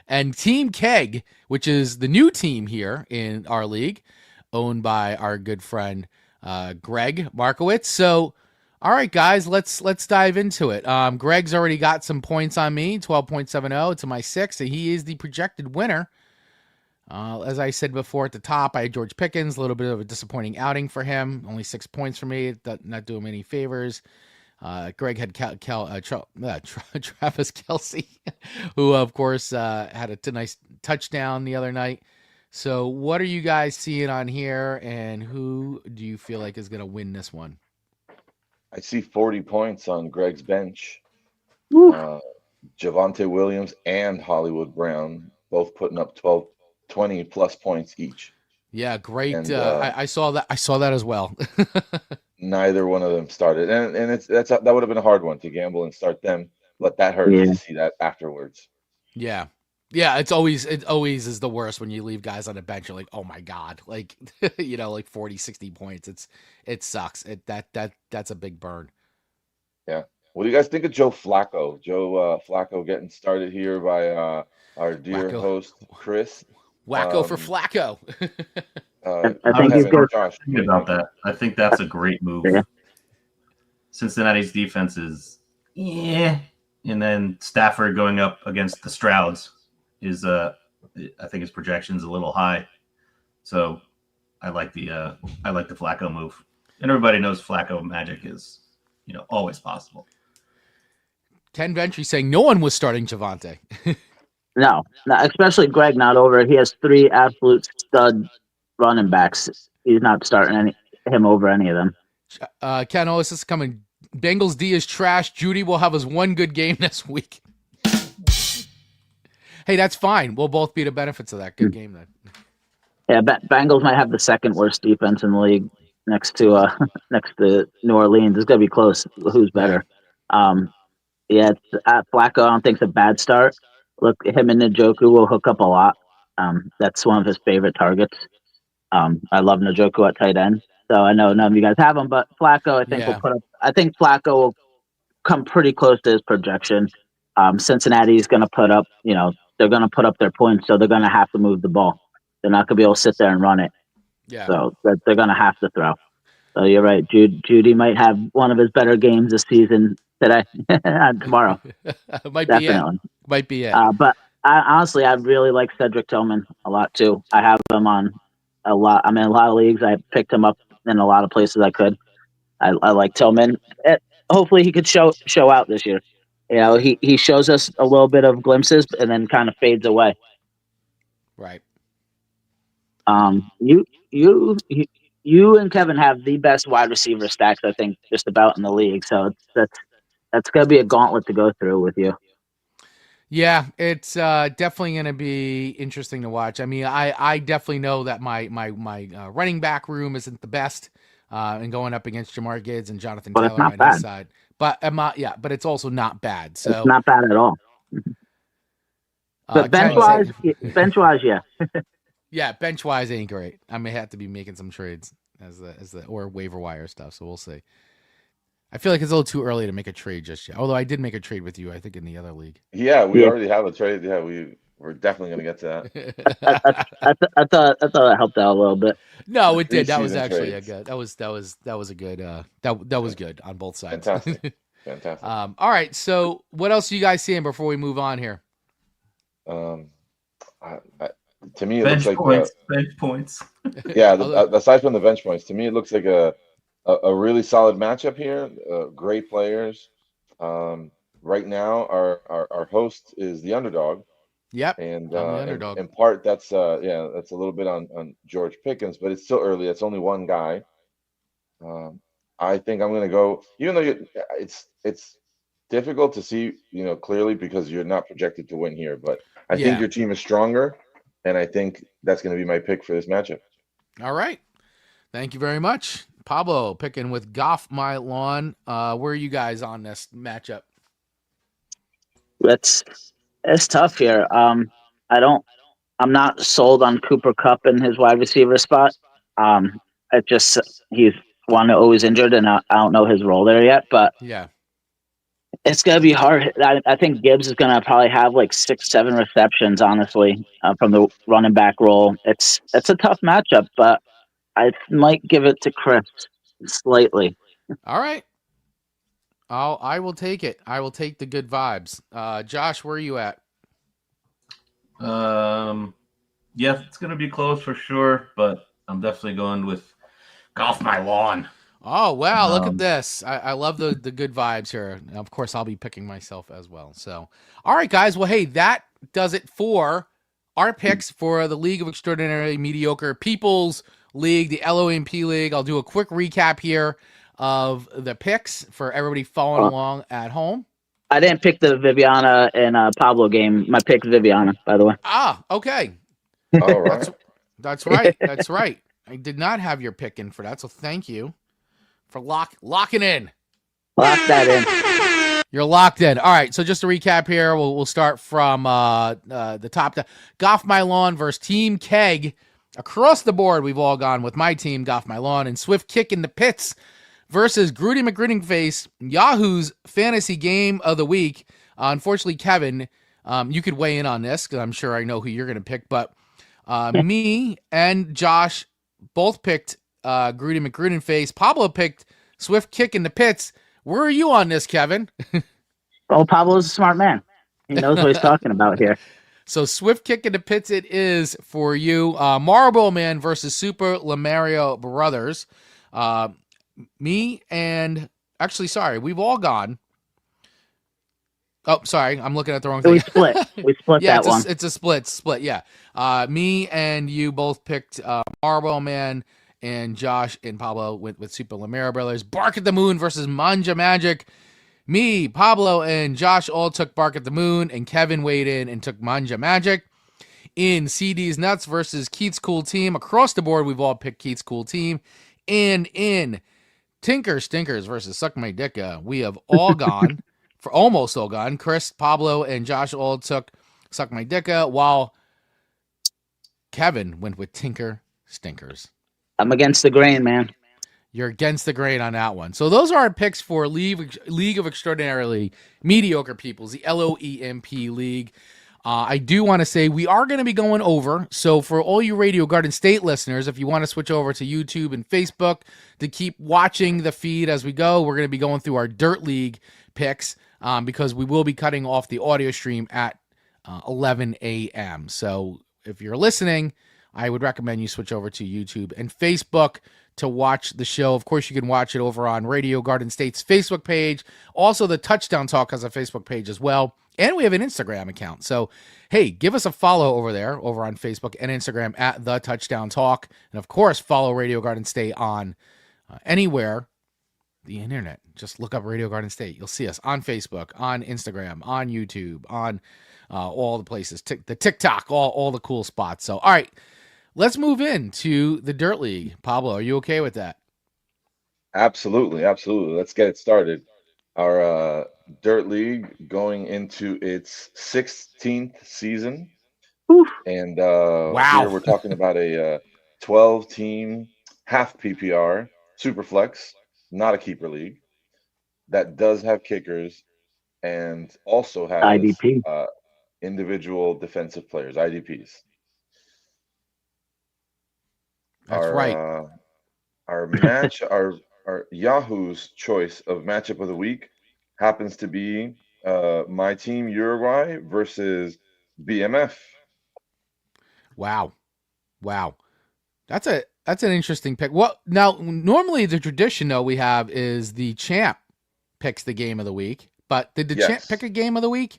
A: and Team Keg, which is the new team here in our league, owned by our good friend Greg Markowitz. So, all right, guys, let's dive into it. Greg's already got some points on me, 12.70 to my 6, and he is the projected winner. As I said before at the top, I had George Pickens, a little bit of a disappointing outing for him, only 6 points for me, not doing him any favors. Greg had Travis Kelce, who, of course, had a nice touchdown the other night. So what are you guys seeing on here, and who do you feel like is going to win this one?
B: I see 40 points on Greg's bench. Javonte Williams and Hollywood Brown both putting up 20 plus points each.
A: Yeah, great. And, I saw that. I saw that as well.
B: Neither one of them started, and that would have been a hard one to gamble and start them, but that hurts to see that afterwards.
A: Yeah. It always is the worst when you leave guys on the bench. You're like, oh my god, like like 40, 60 points. It sucks. That's a big burn.
B: Yeah. What do you guys think of Joe Flacco? Flacco getting started here by our dear host Chris.
A: Wacko for Flacco.
D: I think he's good.
C: Josh, about that. I think that's a great move. Yeah. Cincinnati's defense is and then Stafford going up against the Strouds is I think his projection's a little high. So I like the Flacco move. And everybody knows Flacco magic is, always possible.
A: Ken Ventry saying no one was starting Javonte.
D: No, especially Greg not over. He has 3 absolute stud running backs. He's not starting him over any of them.
A: Ken Olis is coming. Bengals D is trash. Judy will have his one good game this week. Hey, that's fine. We'll both be the benefits of that good game then.
D: Yeah, Bengals might have the second worst defense in the league next to New Orleans. It's gonna be close. Who's better? Flacco I don't think it's a bad start. Look, him and Njoku will hook up a lot. That's one of his favorite targets. I love Njoku at tight end. So I know none of you guys have him, but Flacco I think will put up. I think Flacco will come pretty close to his projection. Cincinnati's going to put up. They're going to put up their points, so they're going to have to move the ball. They're not going to be able to sit there and run it.
A: Yeah.
D: So they're going to have to throw. So you're right. Judy might have one of his better games this season today, tomorrow.
A: Might be it.
D: But honestly, I really like Cedric Tillman a lot too. I have him on a lot. I'm in a lot of leagues. I picked him up in a lot of places I could. I like Tillman. Hopefully, he could show out this year. He shows us a little bit of glimpses and then kind of fades away.
A: Right.
D: You and Kevin have the best wide receiver stacks, I think, just about in the league. So that's going to be a gauntlet to go through with you.
A: Yeah, it's definitely going to be interesting to watch. I mean, I definitely know that my running back room isn't the best, and going up against Jamar Gibbs and Jonathan Taylor on his side. But but it's also not bad. So
D: it's not bad at all. But bench wise, yeah.
A: Yeah, bench wise ain't great. I may have to be making some trades as the or waiver wire stuff. So we'll see. I feel like it's a little too early to make a trade just yet. Although I did make a trade with you, I think, in the other league.
B: Yeah, we
D: Yeah.
B: already have a trade. Yeah, we're definitely gonna get to that.
D: I thought that helped out a little bit.
A: No, it did. That was
B: Preseason
A: actually a
B: trades.
A: good. That was a good. That was good on both sides.
B: Fantastic. Fantastic.
A: All right. So, what else are you guys seeing before we move on here?
B: Um, I, to me, it
C: Bench
B: looks like
C: points. Bench points.
B: yeah.
A: Although-
B: Aside from the bench points, to me, it looks like a really solid matchup here. Great players. Right now, our host is the underdog,
A: Yep.
B: and
A: I'm the underdog.
B: in part that's that's a little bit on George Pickens, but it's still early. It's only one guy. I think I'm going to go, even though it's difficult to see, clearly because you're not projected to win here. But I think
A: Yeah.
B: your team is stronger, and I think that's going to be my pick for this matchup.
A: All right. Thank you very much, Pablo. Picking with Goff My Lawn. Where are you guys on this matchup?
D: It's tough here. I'm not sold on Cooper Cup in his wide receiver spot. It just he's one always injured, and I don't know his role there yet. But
A: Yeah.
D: it's gonna be hard. I think Gibbs is gonna probably have like 6-7 receptions, honestly, from the running back role. It's a tough matchup, but I might give it to Chris slightly.
A: All right. I will take it. I will take the good vibes. Josh, where are you at?
C: Yeah, it's gonna be close for sure, but I'm definitely going with Golf My Lawn.
A: Oh, wow. Look at this. I love the good vibes here. And of course, I'll be picking myself as well. So, all right, guys. Well, hey, that does it for our picks for the League of Extraordinarily Mediocre People's League, the LOMP League. I'll do a quick recap here of the picks for everybody following along at home.
D: I didn't pick the Viviana and Pablo game. My pick Viviana, by the way.
A: Ah, okay.
B: All right.
A: That's right. That's right. I did not have your pick in for that, so thank you for locking in.
D: Lock that in.
A: You're locked in. All right. So just to recap here, we'll start from the top. Goff My Lawn versus Team Keg. Across the board, we've all gone with my team, Goff My Lawn, and Swift Kick in the Pits versus Grudy McGrinningface, Yahoo's fantasy game of the week. Unfortunately, Kevin, you could weigh in on this because I'm sure I know who you're going to pick. But me and Josh both picked Grudy McGrinningface. Pablo picked Swift Kick in the Pits. Where are you on this, Kevin?
D: Oh, Pablo's a smart man. He knows what he's talking about here.
A: So Swift Kick in the Pits it is for you. Marlboro Man versus Super Lamario Brothers. Me and actually, sorry, we've all gone. Oh, sorry, I'm looking at the wrong thing.
D: We split.
A: Yeah,
D: that one.
A: It's a split. Yeah. Me and you both picked Marlboro Man, and Josh and Pablo went with Super Lamario Brothers. Bark at the Moon versus Manja Magic. Me, Pablo, and Josh all took Bark at the Moon, and Kevin weighed in and took Manja Magic. In CD's Nuts versus Keith's Cool Team, across the board, we've all picked Keith's Cool Team. And in Tinker Stinkers versus Suck My Dicka, we have all gone, for almost all gone. Chris, Pablo, and Josh all took Suck My Dicka, while Kevin went with Tinker Stinkers.
D: I'm against the grain, man.
A: You're against the grain on that one. So those are our picks for League of Extraordinarily Mediocre Peoples, the LOEMP League. I do want to say we are going to be going over. So for all you Radio Garden State listeners, if you want to switch over to YouTube and Facebook to keep watching the feed as we go, we're going to be going through our Dirt League picks because we will be cutting off the audio stream at 11 a.m. So if you're listening, I would recommend you switch over to YouTube and Facebook to watch the show. Of course, you can watch it over on Radio Garden State's Facebook page. Also, the Touchdown Talk has a Facebook page as well. And we have an Instagram account. So, hey, give us a follow over there, over on Facebook and Instagram at The Touchdown Talk. And, of course, follow Radio Garden State on anywhere, the internet. Just look up Radio Garden State. You'll see us on Facebook, on Instagram, on YouTube, on all the places, the TikTok, all the cool spots. So, all right, let's move into the Dirt League. Pablo, are you okay with that?
B: Absolutely. Let's get it started. Our Dirt League going into its 16th season.
D: Oof.
B: And
A: Wow.
B: here we're talking about a 12-team half PPR Superflex, not a keeper league. that does have kickers and also has
D: IDP.
B: individual defensive players, IDPs.
A: That's right.
B: Our match, our Yahoo's choice of matchup of the week happens to be my team Uruguay versus BMF.
A: Wow. Wow. That's an interesting pick. Well, now normally the tradition though we have is the champ picks the game of the week. But did the champ
B: Yes.
A: pick a game of the week?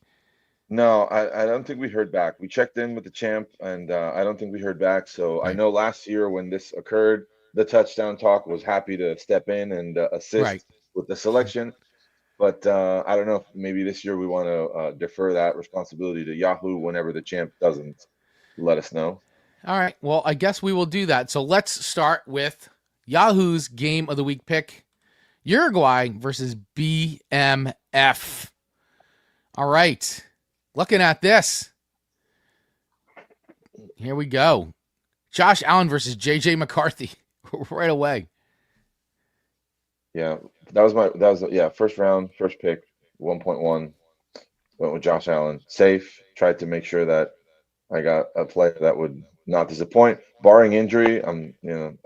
B: No, I don't think we heard back. We checked in with the champ, and I don't think we heard back. So I
A: Right.
B: know last year when this occurred, the touchdown talk was happy to step in and
A: Right.
B: assist with the selection. But I don't know if maybe this year we want to defer that responsibility to Yahoo whenever the champ doesn't let us know.
A: All right. Well, I guess we will do that. So let's start with Yahoo's game of the week pick. Uruguay versus BMF. All right. Looking at this. Here we go. Josh Allen versus JJ McCarthy right away.
B: Yeah, first round, first pick, 1.1. Went with Josh Allen. Safe. Tried to make sure that I got a player that would not disappoint. Barring injury, I'm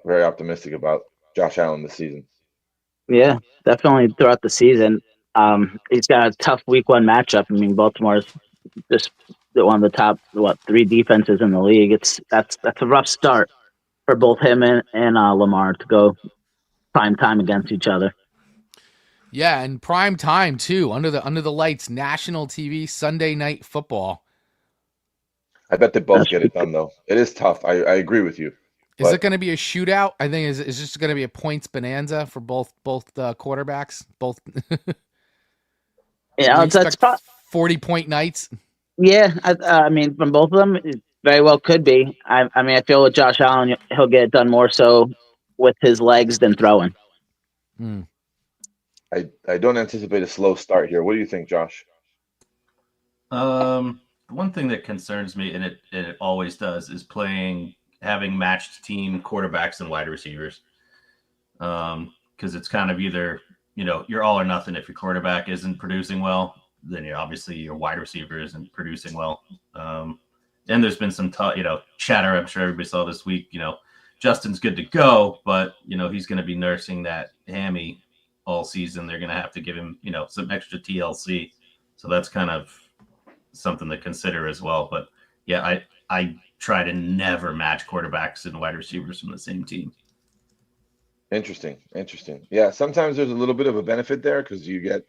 B: very optimistic about Josh Allen this season.
D: Yeah, definitely throughout the season. He's got a tough week one matchup. I mean, Baltimore's just one of the top three defenses in the league. That's a rough start for both him and Lamar to go prime time against each other.
A: Yeah, and prime time too, under the lights, national TV, Sunday night football.
B: I bet they both get it done though. It is tough. I agree with you.
A: Is it going to be a shootout? I think is just going to be a points bonanza for both quarterbacks. Both.
D: Yeah,
A: We
D: that's
A: expect 40-point nights.
D: yeah. I mean, from both of them, it very well could be. I mean, I feel with Josh Allen, he'll get it done more so with his legs than throwing.
B: I don't anticipate a slow start here. What do you think, Josh?
C: One thing that concerns me, and it always does, is having matched team quarterbacks and wide receivers. Because it's kind of either you're all or nothing. If your quarterback isn't producing well, then obviously your wide receiver isn't producing well. And there's been some chatter. I'm sure everybody saw this week. Justin's good to go, but he's going to be nursing that hammy all season. They're going to have to give him some extra TLC. So that's kind of something to consider as well. But yeah, I try to never match quarterbacks and wide receivers from the same team.
B: Interesting. Yeah, sometimes there's a little bit of a benefit there because you get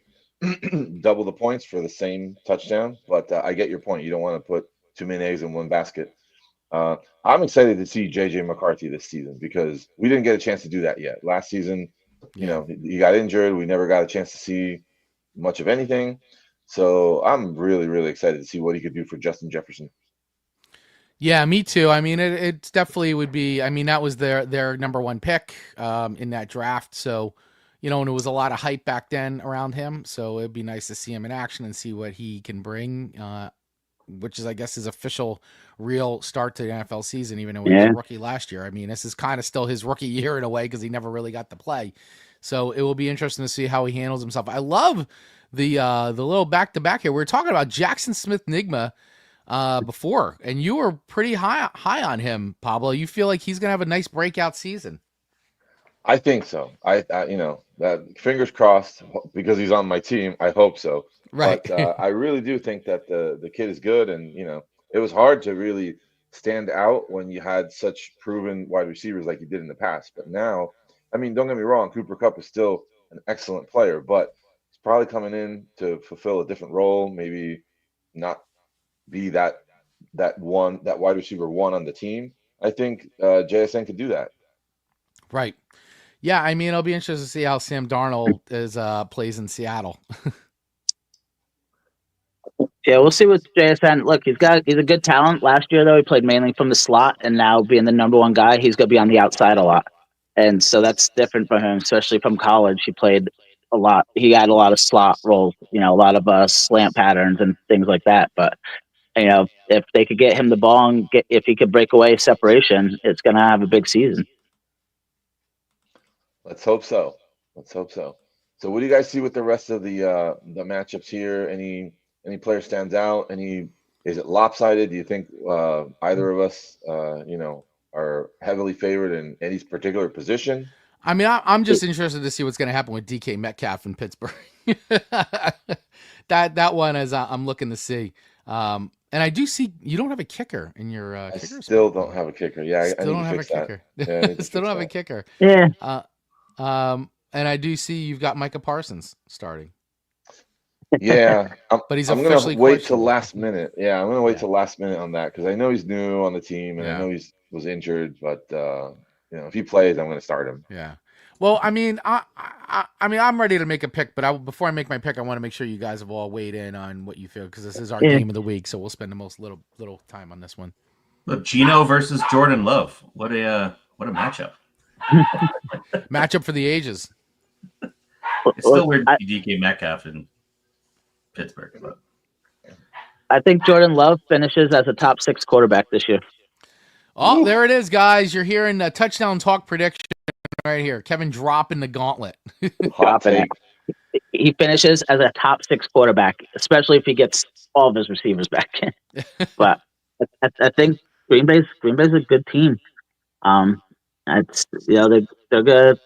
B: double the points for the same touchdown. But I get your point. You don't want to put too many eggs in one basket. I'm excited to see JJ McCarthy this season because we didn't get a chance to do that yet. Last season, he got injured. We never got a chance to see much of anything. So I'm really, really excited to see what he could do for Justin Jefferson.
A: Yeah, me too. I mean, it definitely would be. I mean, that was their number one pick in that draft. So, and it was a lot of hype back then around him. So it'd be nice to see him in action and see what he can bring. Which is, I guess, his official real start to the NFL season, even though he was a rookie last year. I mean, this is kind of still his rookie year in a way because he never really got to play. So it will be interesting to see how he handles himself. I love the little back to back here. We were talking about Jackson Smith-Njigba before, and you were pretty high on him, Pablo. You feel like he's gonna have a nice breakout season?
B: I think so. I that fingers crossed because he's on my team. I hope so.
A: Right.
B: But I really do think that the kid is good, and it was hard to really stand out when you had such proven wide receivers like you did in the past. But now, I mean, don't get me wrong, Cooper Kupp is still an excellent player, but he's probably coming in to fulfill a different role, maybe not be that wide receiver one on the team. I think JSN could do that.
A: Right. Yeah, I mean, it'll be interesting to see how Sam Darnold plays in Seattle.
D: Yeah, we'll see with JSN. Look, he's a good talent. Last year, though, he played mainly from the slot, and now being the number one guy, he's going to be on the outside a lot. And so that's different for him, especially from college. He played a lot. He had a lot of slot roles, a lot of slant patterns and things like that. But, if they could get him the ball and if he could break away separation, it's going to have a big season.
B: Let's hope so. Let's hope so. So what do you guys see with the rest of the matchups here? Any player stands out? Is it lopsided? Do you think either of us are heavily favored in any particular position?
A: I mean, I'm just interested to see what's going to happen with DK Metcalf in Pittsburgh. that one is I'm looking to see. And I do see you don't have a kicker in your
B: I
A: kicker
B: still
A: spot.
B: don't have a kicker. Yeah, I
A: Still
B: need
A: don't
B: to
A: have a
B: fix that.
A: kicker.
B: Yeah, I need to
A: Still
B: fix
A: don't have a
B: that.
A: kicker.
D: Yeah.
A: And I do see you've got Micah Parsons starting.
B: Yeah,
A: But he's
B: I'm
A: officially
B: gonna wait till
A: questionable.
B: last minute. Yeah, I'm gonna wait
A: Yeah.
B: till last minute on that because I know he's new on the team and I
A: Yeah.
B: know was injured, but if he plays, I'm gonna start him.
A: Yeah. Well, I mean, I'm ready to make a pick, but before I make my pick, I want to make sure you guys have all weighed in on what you feel because this is our
D: Yeah.
A: game of the week, so we'll spend the most little time on this one.
C: Look, Gino versus Jordan Love. What a matchup.
A: Matchup for the ages.
C: It's still weird to see DK Metcalf in Pittsburgh. But
D: I think Jordan Love finishes as a top 6 quarterback this year.
A: Oh, there it is, guys. You're hearing the touchdown talk prediction right here. Kevin dropping the gauntlet.
B: Hot take.
D: He finishes as a top 6 quarterback, especially if he gets all of his receivers back. But I think Green Bay's a good team. It's they're good.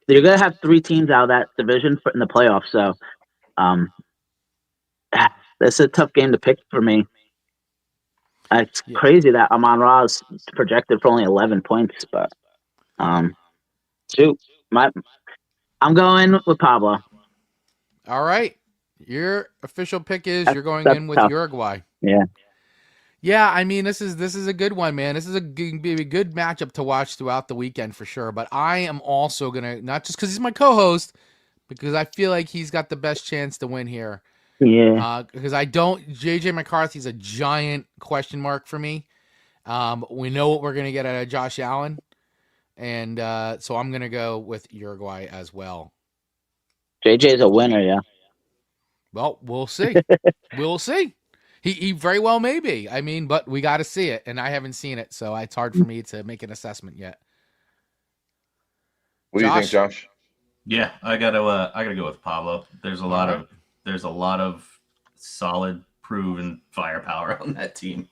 D: You're gonna have 3 teams out of that division in the playoffs. So, it's a tough game to pick for me. It's crazy that Amon-Ra is projected for only 11 points, but I'm going with Pablo.
A: All right. Your official pick is you're going
D: That's
A: in with
D: tough.
A: Uruguay.
D: Yeah.
A: Yeah, I mean this is a good one, man. This is be a good matchup to watch throughout the weekend for sure. But I am also gonna not just because he's my co-host, because I feel like he's got the best chance to win here.
D: Yeah.
A: Because I don't. JJ McCarthy's a giant question mark for me. We know what we're gonna get out of Josh Allen, and so I'm gonna go with Uruguay as well.
D: JJ's a winner, yeah.
A: Well, we'll see. We'll see. He very well may be. I mean, but we got to see it, and I haven't seen it, so it's hard for me to make an assessment yet.
B: What do you think, Josh?
C: Yeah, I gotta go with Pablo. There's a lot of solid, proven firepower on that team.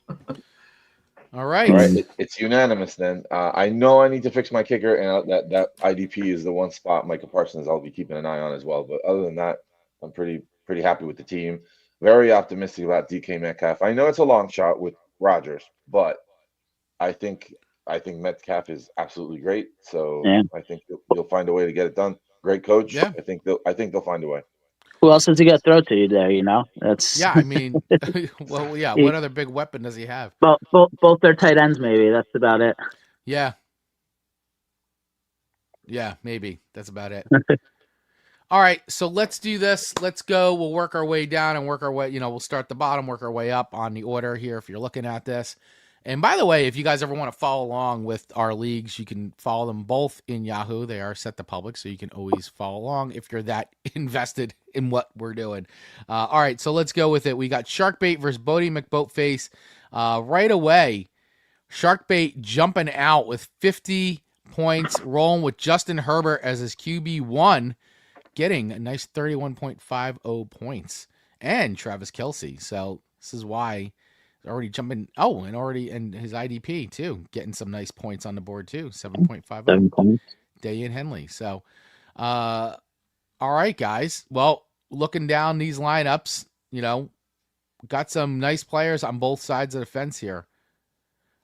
A: All right.
B: All right. It's unanimous then. I know I need to fix my kicker, and that IDP is the one spot Micah Parsons I'll be keeping an eye on as well. But other than that, I'm pretty happy with the team. Very optimistic about DK Metcalf. I know it's a long shot with Rodgers, but I think Metcalf is absolutely great. So
D: Yeah.
B: I think he'll find a way to get it done. Great coach.
A: Yeah.
B: I think they'll find a way.
D: Who else has he got to throw to you there? That's
A: Yeah, I mean, well, yeah. What other big weapon does he have?
D: both their tight ends, maybe. That's about it.
A: Yeah. Yeah, maybe that's about it. All right, so let's do this. Let's go. We'll work our way down and work our way. We'll start at the bottom, work our way up on the order here. If you're looking at this, and by the way, if you guys ever want to follow along with our leagues, you can follow them both in Yahoo. They are set to public, so you can always follow along if you're that invested in what we're doing. All right, so let's go with it. We got Sharkbait versus Bodie McBoatface. Right away, Sharkbait jumping out with 50 points, rolling with Justin Herbert as his QB1. Getting a nice 31.50 points and Travis Kelce. So this is why he's already jumping. Oh, and his IDP too, getting some nice points on the board too. 7.50.
D: 7 points.
A: Day-in Henley. So, all right, guys. Well, looking down these lineups, got some nice players on both sides of the fence here.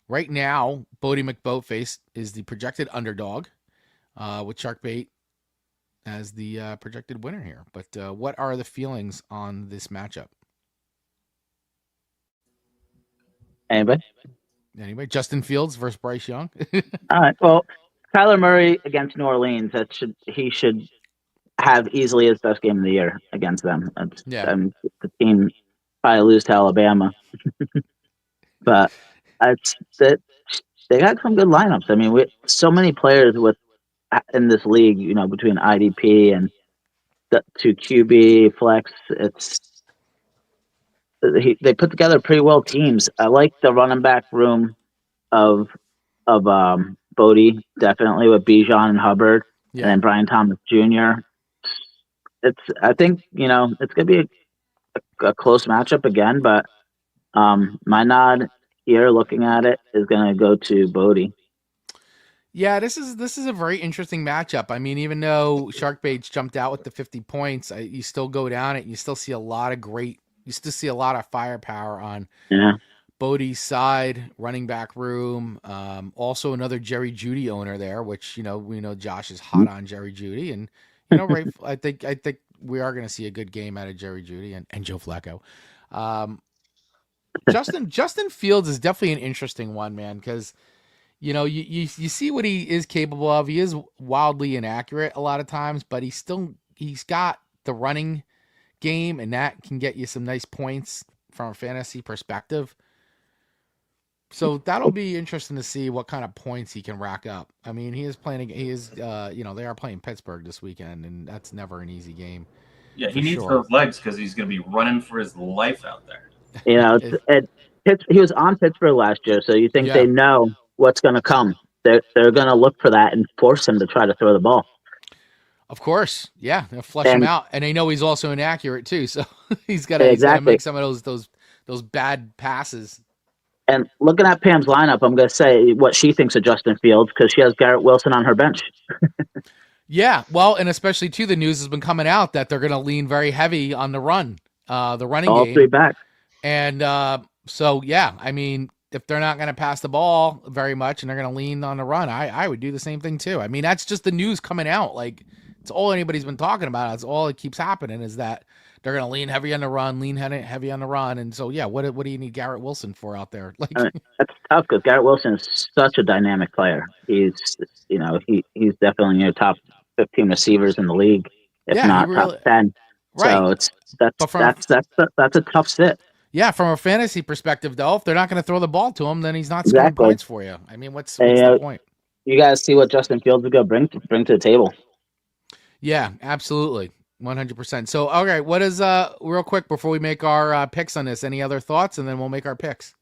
A: Right now, Bodie McBoatface is the projected underdog with Sharkbait as the projected winner here. But what are the feelings on this matchup?
D: Anybody?
A: Justin Fields versus Bryce Young.
D: All right. Well, Kyler Murray against New Orleans. He should have easily his best game of the year against them. The team probably lose to Alabama, but they got some good lineups. I mean, so many players in this league, between IDP and the 2 QB flex, they put together pretty well teams. I like the running back room of Bodie, definitely with Bijan and Hubbard, and then Brian Thomas Jr. I think it's gonna be a close matchup again, but my nod here, looking at it, is gonna go to Bodie.
A: Yeah, this is a very interesting matchup. I mean, even though Sharkbait's jumped out with the 50 points, you still go down it. And you still see a lot of firepower on
D: Yeah,
A: Bodie's side, running back room. Also another Jerry Judy owner there, which we know Josh is hot on Jerry Judy, and right. I think we are going to see a good game out of Jerry Judy and Joe Flacco. Um, Justin Fields is definitely an interesting one, man, because you see what he is capable of. He is wildly inaccurate a lot of times, but he's got the running game, and that can get you some nice points from a fantasy perspective. So that'll be interesting to see what kind of points he can rack up. I mean, they are playing Pittsburgh this weekend, and that's never an easy game.
C: Yeah,
A: for
C: he needs
A: sure.
C: those legs because he's going to be running for his life out there.
D: he was on Pittsburgh last year, so you think
A: Yeah.
D: they know what's going to come. They're going to look for that and force him to try to throw the ball.
A: Of course, yeah, they'll flush him out, and they know he's also inaccurate too. So he's got to
D: Exactly.
A: make some of those bad passes.
D: And looking at Pam's lineup, I'm going to say what she thinks of Justin Fields because she has Garrett Wilson on her bench.
A: Yeah, well, and especially too, the news has been coming out that they're going to lean very heavy on the running
D: All
A: game.
D: three back.
A: And so, yeah, I mean, if they're not going to pass the ball very much and they're going to lean on the run, I would do the same thing too. I mean, that's just the news coming out. Like, it's all anybody's been talking about. It's all that keeps happening is that they're going to lean heavy on the run. And so, yeah, what do you need Garrett Wilson for out there? Like,
D: that's tough because Garrett Wilson is such a dynamic player. He's he's definitely in your top 15 receivers in the league, if not top 10.
A: Right.
D: So that's a tough sit.
A: Yeah, from a fantasy perspective, though, if they're not going to throw the ball to him, then he's not scoring points for you. I mean, what's the point?
D: You guys see what Justin Fields is going to bring to the table.
A: Yeah, absolutely. 100%. So, okay, what is real quick before we make our picks on this? Any other thoughts, and then we'll make our picks.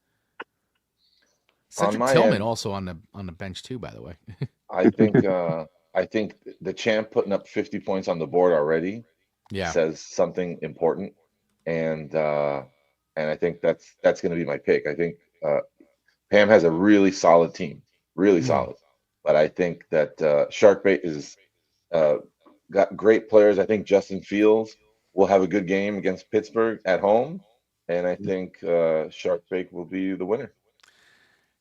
A: Cedric Tillman also on the bench too, by the way.
B: I think the champ putting up 50 points on the board already says something important, and I think that's going to be my pick. I think Pam has a really solid team, really solid, but I think that Sharkbait is got great players. I think Justin Fields will have a good game against Pittsburgh at home, and I think Sharkbait will be the winner.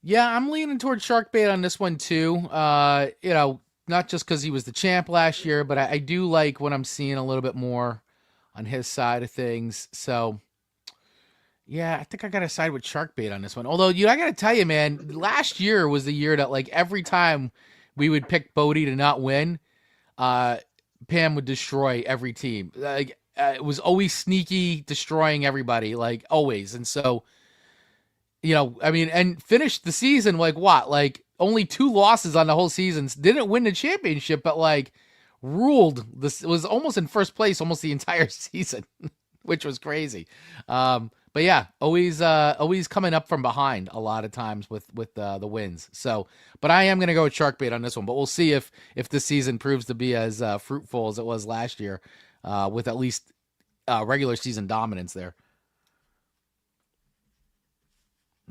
A: Yeah, I'm leaning towards Sharkbait on this one too. Not just because he was the champ last year, but I do like what I'm seeing a little bit more on his side of things. So, yeah, I think I got to side with Sharkbait on this one. Although, I got to tell you, man, last year was the year that, like, every time we would pick Bodie to not win, Pam would destroy every team. Like, it was always sneaky, destroying everybody, like, always. And so, and finished the season, like, what? Like, only 2 losses on the whole season. Didn't win the championship, but, like, ruled. This was almost in first place almost the entire season, which was crazy. But yeah, always coming up from behind a lot of times with the wins. So, but I am going to go with Sharkbait on this one, but we'll see if this season proves to be as fruitful as it was last year, with at least regular season dominance there.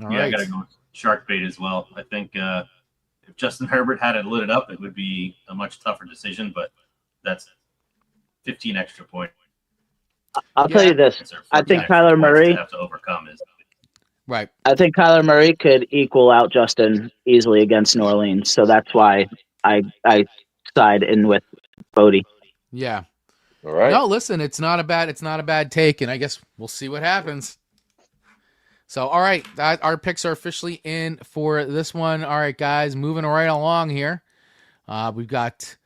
C: All right. I got to go with Sharkbait as well. I think if Justin Herbert had it lit it up, it would be a much tougher decision, but that's 15 extra points.
D: I'll tell you this. I think Kyler Murray
C: have to overcome is
A: right.
D: I think Kyler Murray could equal out Justin easily against New Orleans, so that's why I side in with Bodie.
A: Yeah.
B: All right.
A: No, listen, it's not a bad take, and I guess we'll see what happens. So, all right, our picks are officially in for this one. All right, guys, moving right along here. We've got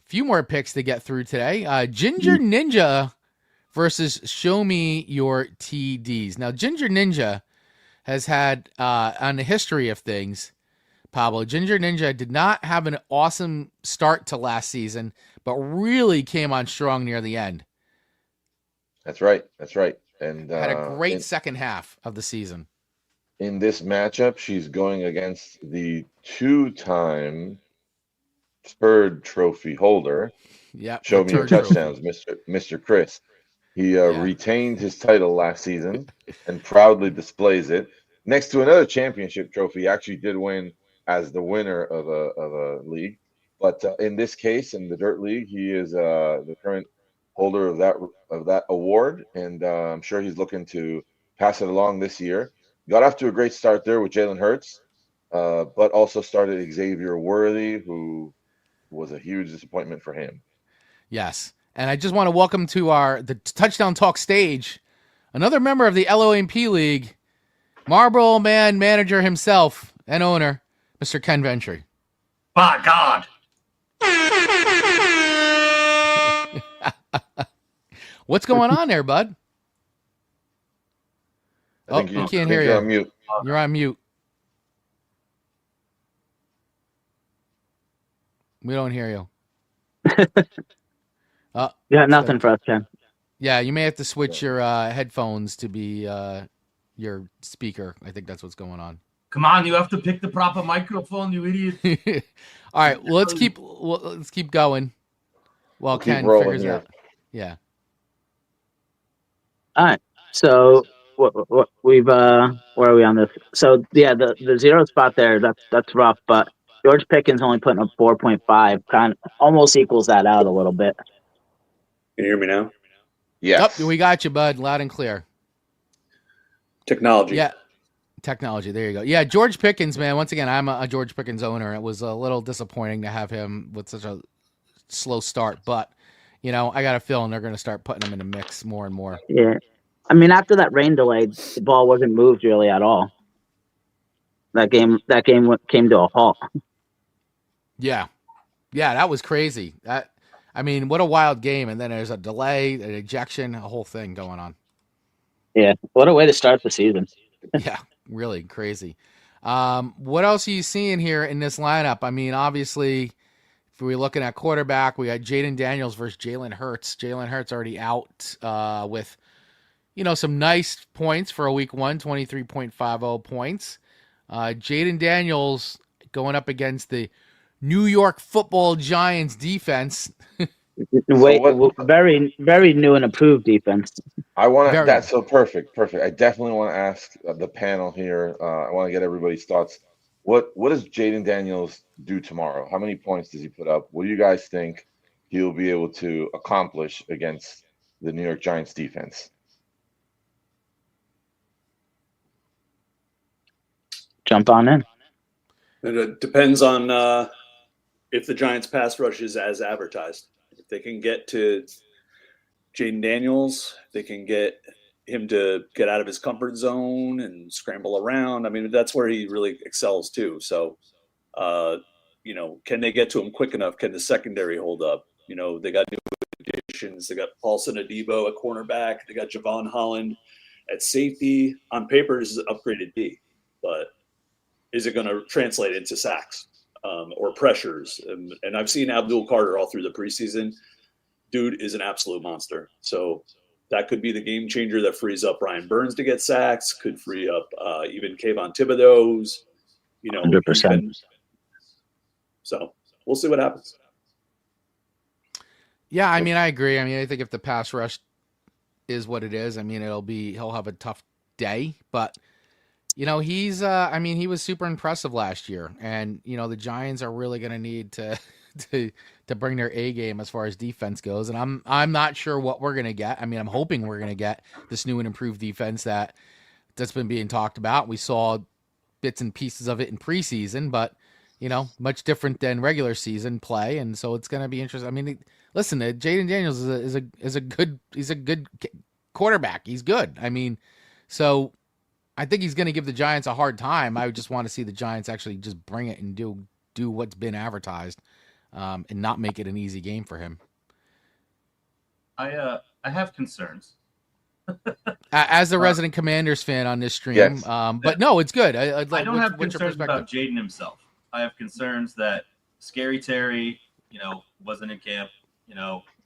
A: a few more picks to get through today. Ginger Ninja versus Show Me Your TDs. Now, Ginger Ninja has had, on the history of things, Pablo, Ginger Ninja did not have an awesome start to last season, but really came on strong near the end.
B: That's right. And
A: had a great second half of the season.
B: In this matchup, she's going against the 2-time third trophy holder.
A: Yep.
B: Show
A: the
B: me your
A: turd trophy.
B: touchdowns, Mr. Chris. He
A: Yeah.
B: retained his title last season and proudly displays it next to another championship trophy. He actually did win as the winner of a league, but in this case, in the Dirt League, he is the current holder of that award, and I'm sure he's looking to pass it along this year. Got off to a great start there with Jalen Hurts, but also started Xavier Worthy, who was a huge disappointment for him.
A: Yes. And I just want to welcome to the Touchdown Talk stage another member of the LOMP League, Marlboro Man manager himself and owner, Mr. Ken Ventry.
C: By God.
A: What's going on there, bud?
B: I think
A: we
B: you-
A: can't
B: I think
A: hear
B: you're
A: you.
B: on mute.
A: You're on mute. We don't hear you.
D: You got nothing for us, Ken.
A: Yeah, you may have to switch your headphones to be your speaker. I think that's what's going on.
C: Come on, you have to pick the proper microphone, you idiot.
A: All right, well, let's keep going while
B: We'll keep
A: Ken
B: rolling
A: figures
B: here.
A: out. Yeah.
D: All right. So what we've where are we on this? So yeah, the 0 spot there, that's rough, but George Pickens only putting up 4.5, kind of almost equals that out a little bit.
E: Can you hear me now?
B: Yes.
A: We got you, bud, loud and clear.
E: Technology.
A: Yeah. Technology. There you go. Yeah, George Pickens, man. Once again, I'm a George Pickens owner. It was a little disappointing to have him with such a slow start, but I got a feeling they're going to start putting him in the mix more and more.
D: Yeah. I mean, after that rain delay, the ball wasn't moved really at all. That game came to a halt.
A: Yeah, that was crazy. What a wild game. And then there's a delay, an ejection, a whole thing going on.
D: Yeah, what a way to start the season.
A: Yeah, really crazy. What else are you seeing here in this lineup? I mean, obviously, if we're looking at quarterback, we got Jaden Daniels versus Jalen Hurts. Jalen Hurts already out with, some nice points for a week 1, 23.50 points. Jaden Daniels going up against the New York Football Giants defense.
D: Very, very new and approved defense.
B: I want to.
A: Very.
B: That's so perfect. I definitely want to ask the panel here. I want to get everybody's thoughts. What does Jaden Daniels do tomorrow? How many points does he put up? What do you guys think he'll be able to accomplish against the New York Giants defense?
D: Jump on in.
E: And it depends on if the Giants' pass rush is as advertised. If they can get to Jaden Daniels, they can get him to get out of his comfort zone and scramble around. I mean, that's where he really excels too. So, can they get to him quick enough? Can the secondary hold up? They got new additions. They got Paulson Adebo at cornerback. They got Javon Holland at safety. On paper, this is an upgraded D, but is it going to translate into sacks or pressures? And I've seen Abdul Carter all through the preseason. Dude is an absolute monster. So that could be the game changer that frees up Ryan Burns to get sacks, could free up even Kayvon Thibodeau's,
D: 100%.
E: So we'll see what happens.
A: Yeah, I agree. I think if the pass rush is what it is, he'll have a tough day, but he's he was super impressive last year, and the Giants are really going to need to bring their A game as far as defense goes, and I'm not sure what we're going to get. I'm hoping we're going to get this new and improved defense that's been being talked about. We saw bits and pieces of it in preseason, but much different than regular season play, and so it's going to be interesting. Listen, Jaden Daniels is a good quarterback. He's good. So I think he's going to give the Giants a hard time. I just want to see the Giants actually just bring it and do what's been advertised, and not make it an easy game for him.
C: I have concerns.
A: As the resident Commanders fan on this stream,
B: yes.
A: But no, it's good. I
C: don't have concerns about Jaden himself. I have concerns that Scary Terry, wasn't in camp,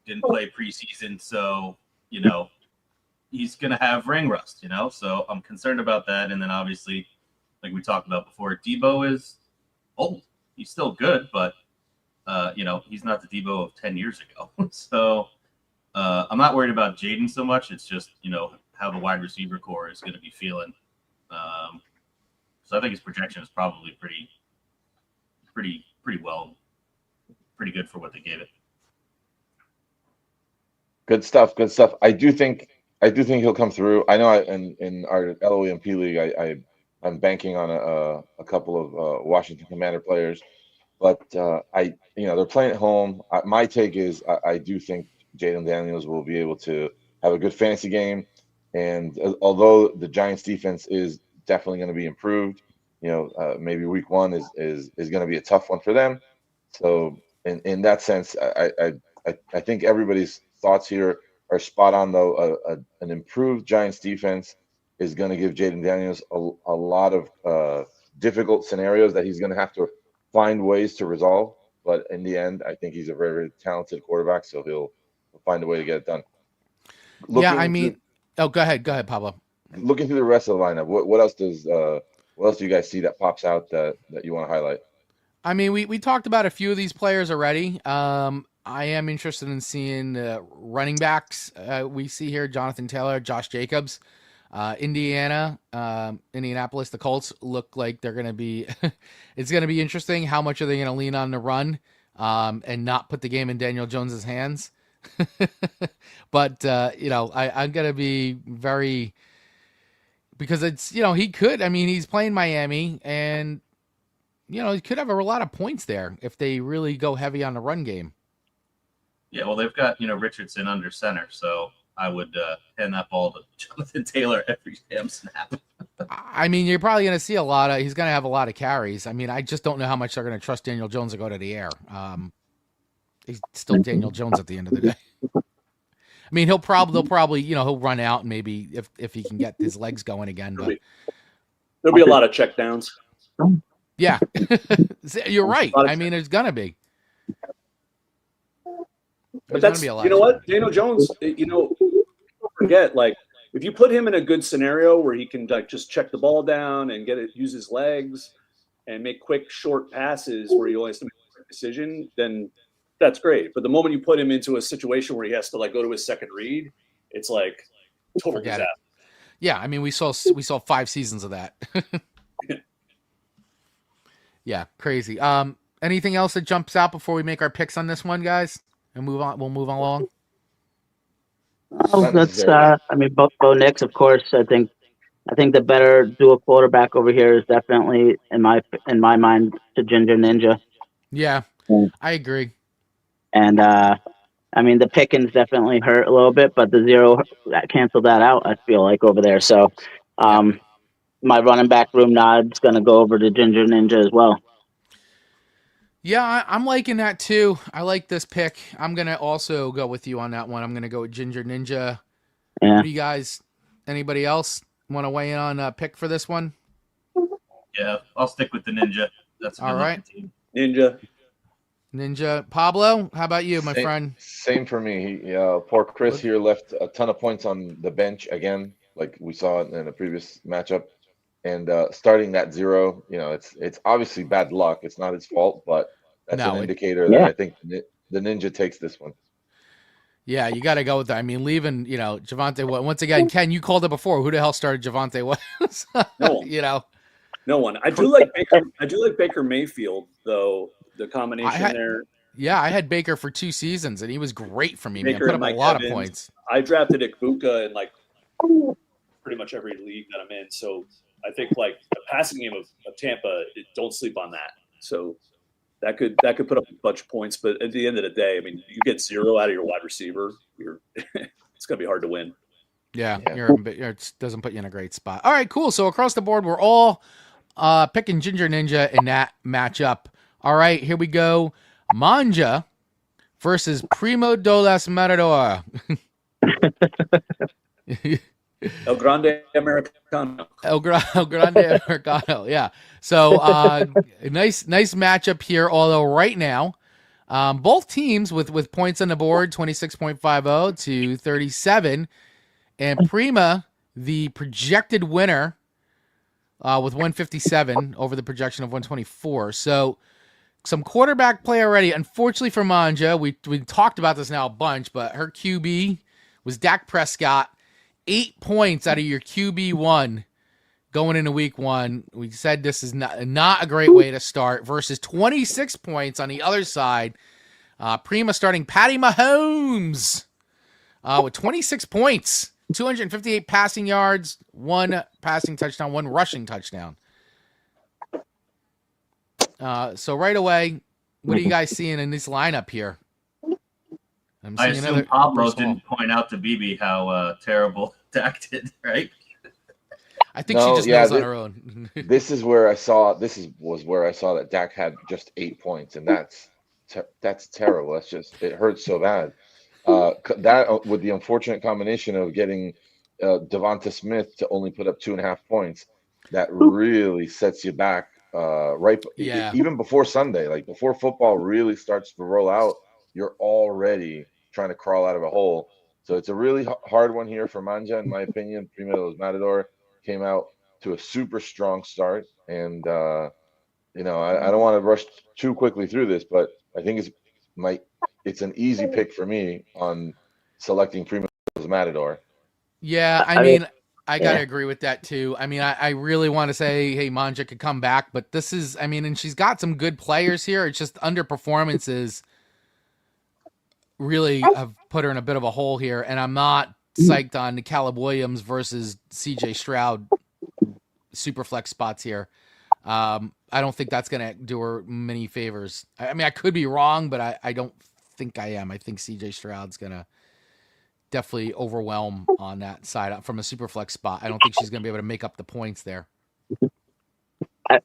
C: didn't play preseason, so he's going to have ring rust, so I'm concerned about that. And then obviously, like we talked about before, Debo is old. He's still good, but He's not the Debo of 10 years ago. So I'm not worried about Jaden so much. It's just, how the wide receiver core is going to be feeling. So I think his projection is probably pretty good for what they gave it.
B: Good stuff. Good stuff. I do think he'll come through. I know in our LOEMP league, I'm banking on a couple of Washington Commander players, but they're playing at home. My take is I do think Jaden Daniels will be able to have a good fantasy game, and although the Giants defense is definitely going to be improved, maybe week one is going to be a tough one for them. So in that sense, I think everybody's thoughts here are spot on. Though an improved Giants defense is going to give Jaden Daniels a lot of difficult scenarios that he's going to have to find ways to resolve. But in the end, I think he's a very, very talented quarterback, so he'll find a way to get it done.
A: Go ahead, Pablo.
B: Looking through the rest of the lineup, what else do you guys see that pops out that you want to highlight?
A: I mean, we talked about a few of these players already. I am interested in seeing running backs. We see here Jonathan Taylor, Josh Jacobs, Indianapolis. The Colts look like they're going to be. It's going to be interesting. How much are they going to lean on the run and not put the game in Daniel Jones's hands? But I'm going to be very, because it's he could. I mean, he's playing Miami, and he could have a lot of points there if they really go heavy on the run game.
C: Yeah, well, they've got Richardson under center, so I would hand that ball to Jonathan Taylor every damn snap.
A: I mean, you're probably going to see he's going to have a lot of carries. I mean, I just don't know how much they're going to trust Daniel Jones to go to the air. He's still Daniel Jones at the end of the day. I mean, they'll probably, he'll run out, and maybe if he can get his legs going again. But
E: there'll be a lot of check downs.
A: Yeah, you're right. I mean, there's going to be.
E: But that's, what, Daniel Jones, don't forget, if you put him in a good scenario where he can just check the ball down and use his legs and make quick, short passes where he only has to make a quick decision, then that's great. But the moment you put him into a situation where he has to go to his second read, it's total disaster.
A: Yeah, I mean, we saw 5 seasons of that. Yeah, crazy. Anything else that jumps out before we make our picks on this one, guys? And move on. We'll move along.
D: Oh, that's. Bo Nix, of course. I think the better dual quarterback over here is definitely in my mind to Ginger Ninja.
A: Yeah, I agree.
D: And the Pickens definitely hurt a little bit, but the 0 canceled that out. I feel like over there. So, my running back room nod's going to go over to Ginger Ninja as well.
A: Yeah, I'm liking that too. I like this pick. I'm going to also go with you on that one. I'm going to go with Ginger Ninja.
D: Yeah.
A: What do you guys, anybody else want to weigh in on a pick for this one?
C: Yeah, I'll stick with the Ninja. That's a good
A: all right.
C: Team.
A: Ninja. Pablo, how about you, my friend?
B: Same for me. Poor Chris here left a ton of points on the bench again, like we saw in the previous matchup. And starting that 0, it's obviously bad luck. It's not his fault, but that's an indicator that I think the Ninja takes this one.
A: Yeah, you got to go with that. I mean, leaving, Javonte. Once again, Ken, you called it before. Who the hell started Javonte Williams?
E: No one. No one. I do like Baker. I do like Baker Mayfield, though. The combination there.
A: Yeah, I had Baker for 2 seasons, and he was great for me.
E: Baker
A: man, put up a lot of points.
E: I drafted Ikbuka in pretty much every league that I'm in. So I think the passing game of Tampa, don't sleep on that. So that could put up a bunch of points, but at the end of the day, I mean, you get 0 out of your wide receiver, it's gonna be hard to win.
A: Yeah. It doesn't put you in a great spot. All right, cool. So across the board, we're all picking Ginger Ninja in that matchup. All right, here we go. Manja versus Primo Dolas Marador.
E: El Grande Americano.
A: El Grande Americano, yeah. So nice matchup here, although right now, both teams with points on the board, 26.50 to 37. And Prima, the projected winner, with 157 over the projection of 124. So some quarterback play already. Unfortunately for Manja, we talked about this now a bunch, but her QB was Dak Prescott. 8 points out of your QB1 going into week 1. We said this is not a great way to start versus 26 points on the other side. Prima starting Patty Mahomes with 26 points, 258 passing yards, 1 passing touchdown, 1 rushing touchdown. So right away, what are you guys seeing in this lineup here?
C: I assume Pablo didn't point out to Bibi how terrible Dak did, right?
A: I think she just knows on her own.
B: This was where I saw that Dak had just 8 points, and that's terrible. It hurts so bad. That with the unfortunate combination of getting Devonta Smith to only put up 2.5 points, that really sets you back. Even before Sunday, like before football really starts to roll out, you're already trying to crawl out of a hole. So it's a really hard one here for Manja, in my opinion. Prima de los Matador came out to a super strong start, and I don't want to rush too quickly through this, but I think it's an easy pick for me on selecting Prima de los Matador.
A: Yeah, I mean, I gotta agree with that too. I mean, I really want to say, hey, Manja could come back, but this is, I mean, and she's got some good players here. It's just underperformances really have put her in a bit of a hole here, and I'm not psyched on Caleb Williams versus CJ Stroud superflex spots here. I don't think that's going to do her many favors. I mean, I could be wrong, but I don't think I am. I think CJ Stroud's going to definitely overwhelm on that side from a superflex spot. I don't think she's going to be able to make up the points there.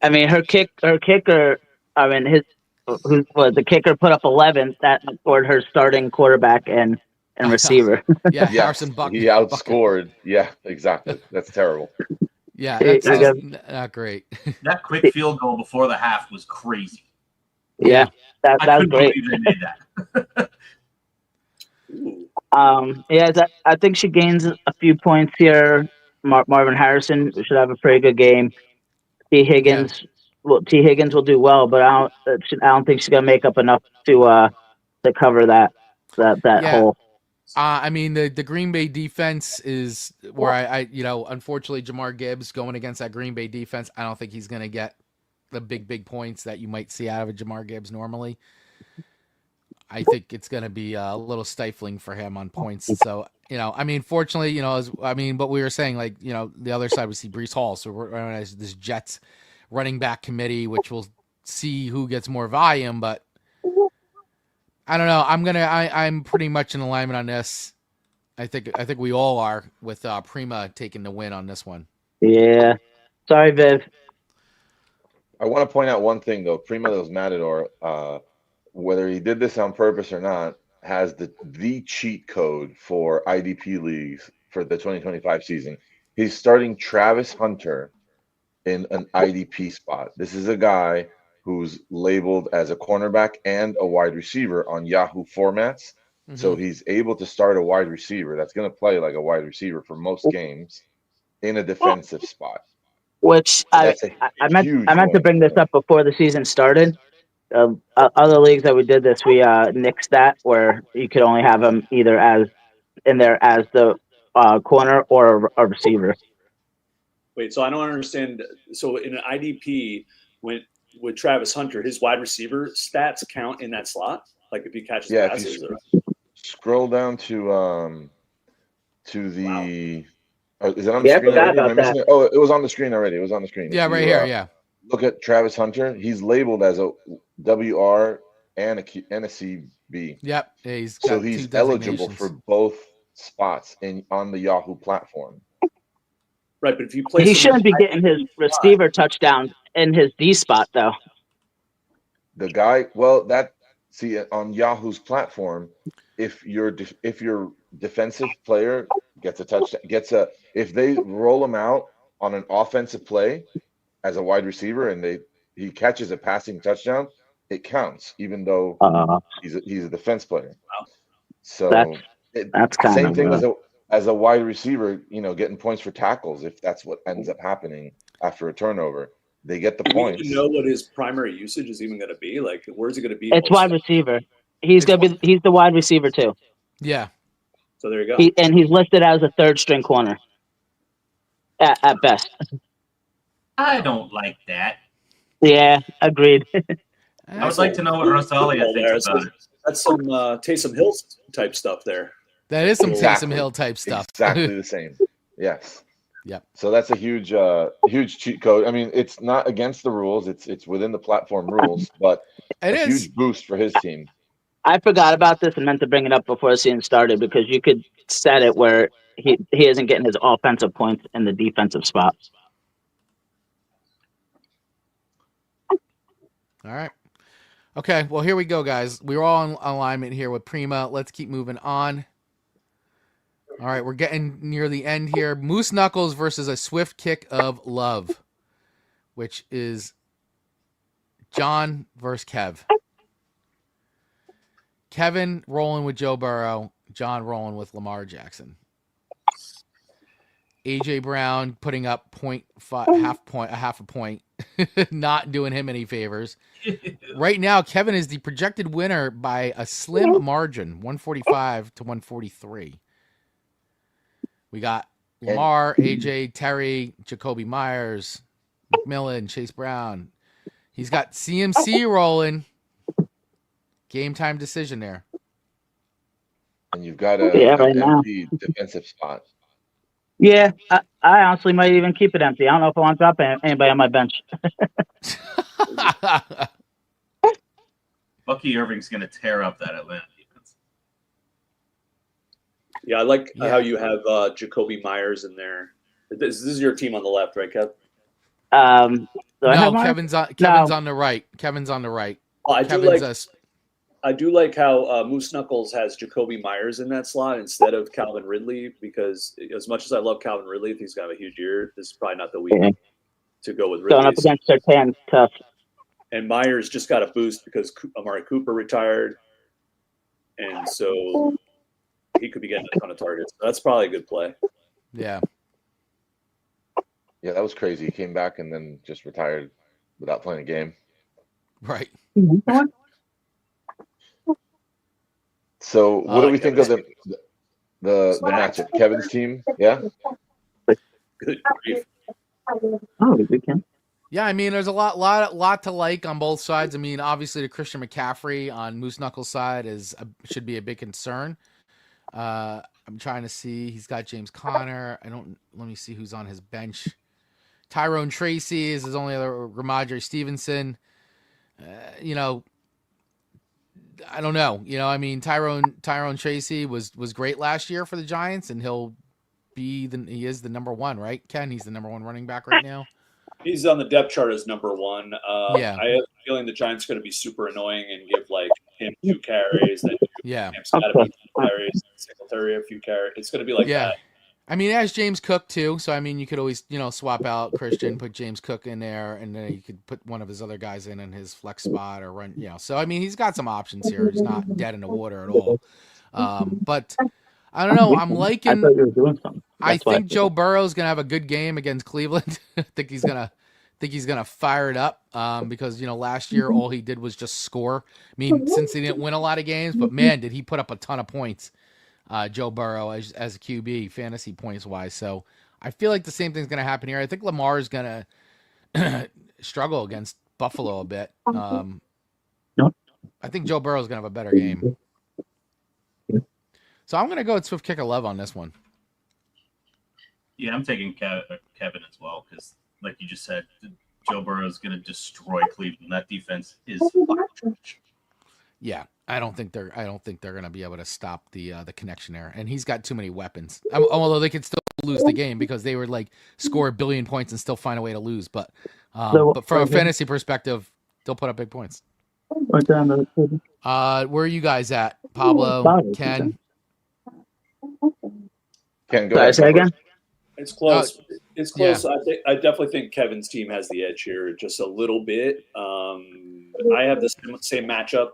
D: I mean, her kicker. I mean, the kicker put up 11. That scored her starting quarterback and receiver.
A: Yeah, Harrison Bucket.
B: He outscored. Yeah, exactly. That's terrible.
A: Yeah, that's not great.
C: That quick field goal before the half was crazy.
D: Yeah, that was great.
C: Believe they made that.
D: I think she gains a few points here. Marvin Harrison should have a pretty good game. T. Higgins will do well, but I don't think she's gonna make up enough to cover that hole.
A: I mean, the Green Bay defense is where I unfortunately Jamar Gibbs going against that Green Bay defense. I don't think he's gonna get the big points that you might see out of a Jamar Gibbs normally. I think it's going to be a little stifling for him on points. So, I mean, fortunately, but we were saying, like, the other side we see Breece Hall. So we're running this Jets running back committee, which will see who gets more volume. But I don't know. I'm pretty much in alignment on this. I think we all are with Prima taking the win on this one.
D: Yeah. Sorry, Viv.
B: I want to point out one thing, though. Prima de los Matador, whether he did this on purpose or not, has the cheat code for IDP leagues for the 2025 season. He's starting Travis Hunter in an IDP spot. This is a guy who's labeled as a cornerback and a wide receiver on Yahoo formats. Mm-hmm. So he's able to start a wide receiver that's going to play like a wide receiver for most games in a defensive spot.
D: Which I meant to bring this up before the season started. Other leagues that we did this, we nixed that where you could only have him either as the corner or a receiver.
E: Wait, so I don't understand. So in an IDP, with Travis Hunter, his wide receiver stats count in that slot? Like if he catches passes?
B: Scroll down to the. Wow. Is it on
D: the
B: screen
D: already?
B: Oh, it was on the screen already. It was on the screen.
A: Yeah, right here. Yeah.
B: Look at Travis Hunter. He's labeled as a WR and a CB.
A: Yep. He's
B: eligible for both spots on the Yahoo platform.
E: Right, but if you play,
D: he shouldn't be getting his receiver touchdown in his D spot though.
B: The guy, on Yahoo's platform, if your defensive player gets a touchdown, if they roll him out on an offensive play as a wide receiver and he catches a passing touchdown, it counts, even though he's a defense player. Wow. So
D: that's kind
B: same
D: of
B: thing as a wide receiver, getting points for tackles if that's what ends up happening after a turnover. they get the
E: Do we
B: points.
E: even know what his primary usage is even going to be? Like, where's it going to be?
D: It's wide receiver. He's the wide receiver too.
A: Yeah.
E: So there you go.
D: And he's listed as a third string corner at best.
C: I don't like that.
D: Yeah, agreed.
C: I would like to know what Rosalia thinks about it.
E: That's some Taysom Hill type stuff there.
A: That is some
B: Exactly.
A: Taysom Hill type stuff.
B: Exactly the same. Yes.
A: Yep.
B: So that's a huge cheat code. I mean, it's not against the rules. It's within the platform rules, but
A: It
B: a
A: is.
B: huge boost for his team.
D: I forgot about this and meant to bring it up before the season started because you could set it where he isn't getting his offensive points in the defensive spot.
A: All right. Okay, well, here we go, guys. We're all in alignment here with Prima. Let's keep moving on. All right, we're getting near the end here. Moose Knuckles versus a swift kick of love, which is John versus Kev. Kevin rolling with Joe Burrow. John rolling with Lamar Jackson. AJ Brown putting up half a point, not doing him any favors. Right now, Kevin is the projected winner by a slim margin, 145 to 143. We got Lamar, AJ, Terry, Jacoby Myers, McMillan, Chase Brown. He's got CMC rolling. Game time decision there.
B: And you've got an empty defensive spot.
D: Yeah, I honestly might even keep it empty. I don't know if I want to drop anybody on my bench.
C: Bucky Irving's going to tear up that Atlanta defense.
E: Yeah, I like how you have Jacoby Myers in there. This is your team on the left, right, Kev?
A: No, Kevin's on the right. Kevin's on the right.
E: Well, I do like how Moose Knuckles has Jacoby Myers in that slot instead of Calvin Ridley, because as much as I love Calvin Ridley, if he's going to have a huge year, this is probably not the week to go with Ridley.
D: Going up against Sertan, tough.
E: And Myers just got a boost because Amari Cooper retired, and so he could be getting a ton of targets. So that's probably a good play.
A: Yeah.
B: Yeah, that was crazy. He came back and then just retired without playing a game.
A: Right.
B: So what do we think of the matchup? Kevin's team, yeah?
E: Good grief.
D: Oh, we can.
A: Yeah, I mean, there's a lot to like on both sides. I mean, obviously, the Christian McCaffrey on Moose Knuckles' side should be a big concern. I'm trying to see. He's got James Conner. Let me see who's on his bench. Tyrone Tracy is his only other. Ramondre Stevenson. I don't know. I mean, Tyrone Tracy was great last year for the Giants, and he is the number one, right, Ken? He's the number one running back right now.
E: He's on the depth chart as number one.
A: Yeah.
E: I have a feeling the Giants are going to be super annoying and give him 2 carries. Then Cam's got to be 2 carries. Singletary a few carries. It's going to be like that.
A: I mean, it has James Cook too, so I mean, you could always swap out Christian, put James Cook in there, and then you could put one of his other guys in his flex spot or run. So I mean, he's got some options here. He's not dead in the water at all. But I don't know. I'm liking.
D: I thought you were doing something.
A: I think Joe Burrow's gonna have a good game against Cleveland. I think he's gonna fire it up because last year all he did was just score. I mean, since he didn't win a lot of games, but man, did he put up a ton of points. Joe Burrow as a QB fantasy points wise. So I feel like the same thing's gonna happen here. I think Lamar is gonna struggle against Buffalo a bit. I think Joe Burrow's gonna have a better game. So I'm gonna go with Swift Kick of Love on this one.
C: Yeah, I'm taking Kevin as well because, like you just said, Joe Burrow is going to destroy Cleveland. That defense is fucking trash.
A: Yeah, I don't think they're going to be able to stop the connection there. And he's got too many weapons. Although they could still lose the game because they would score 1 billion points and still find a way to lose. But from a fantasy perspective, they'll put up big points. Where are you guys at, Pablo, Ken?
B: Ken, go ahead.
D: Say again.
E: It's close. It's close. Yeah. I definitely think Kevin's team has the edge here just a little bit. I have the same matchup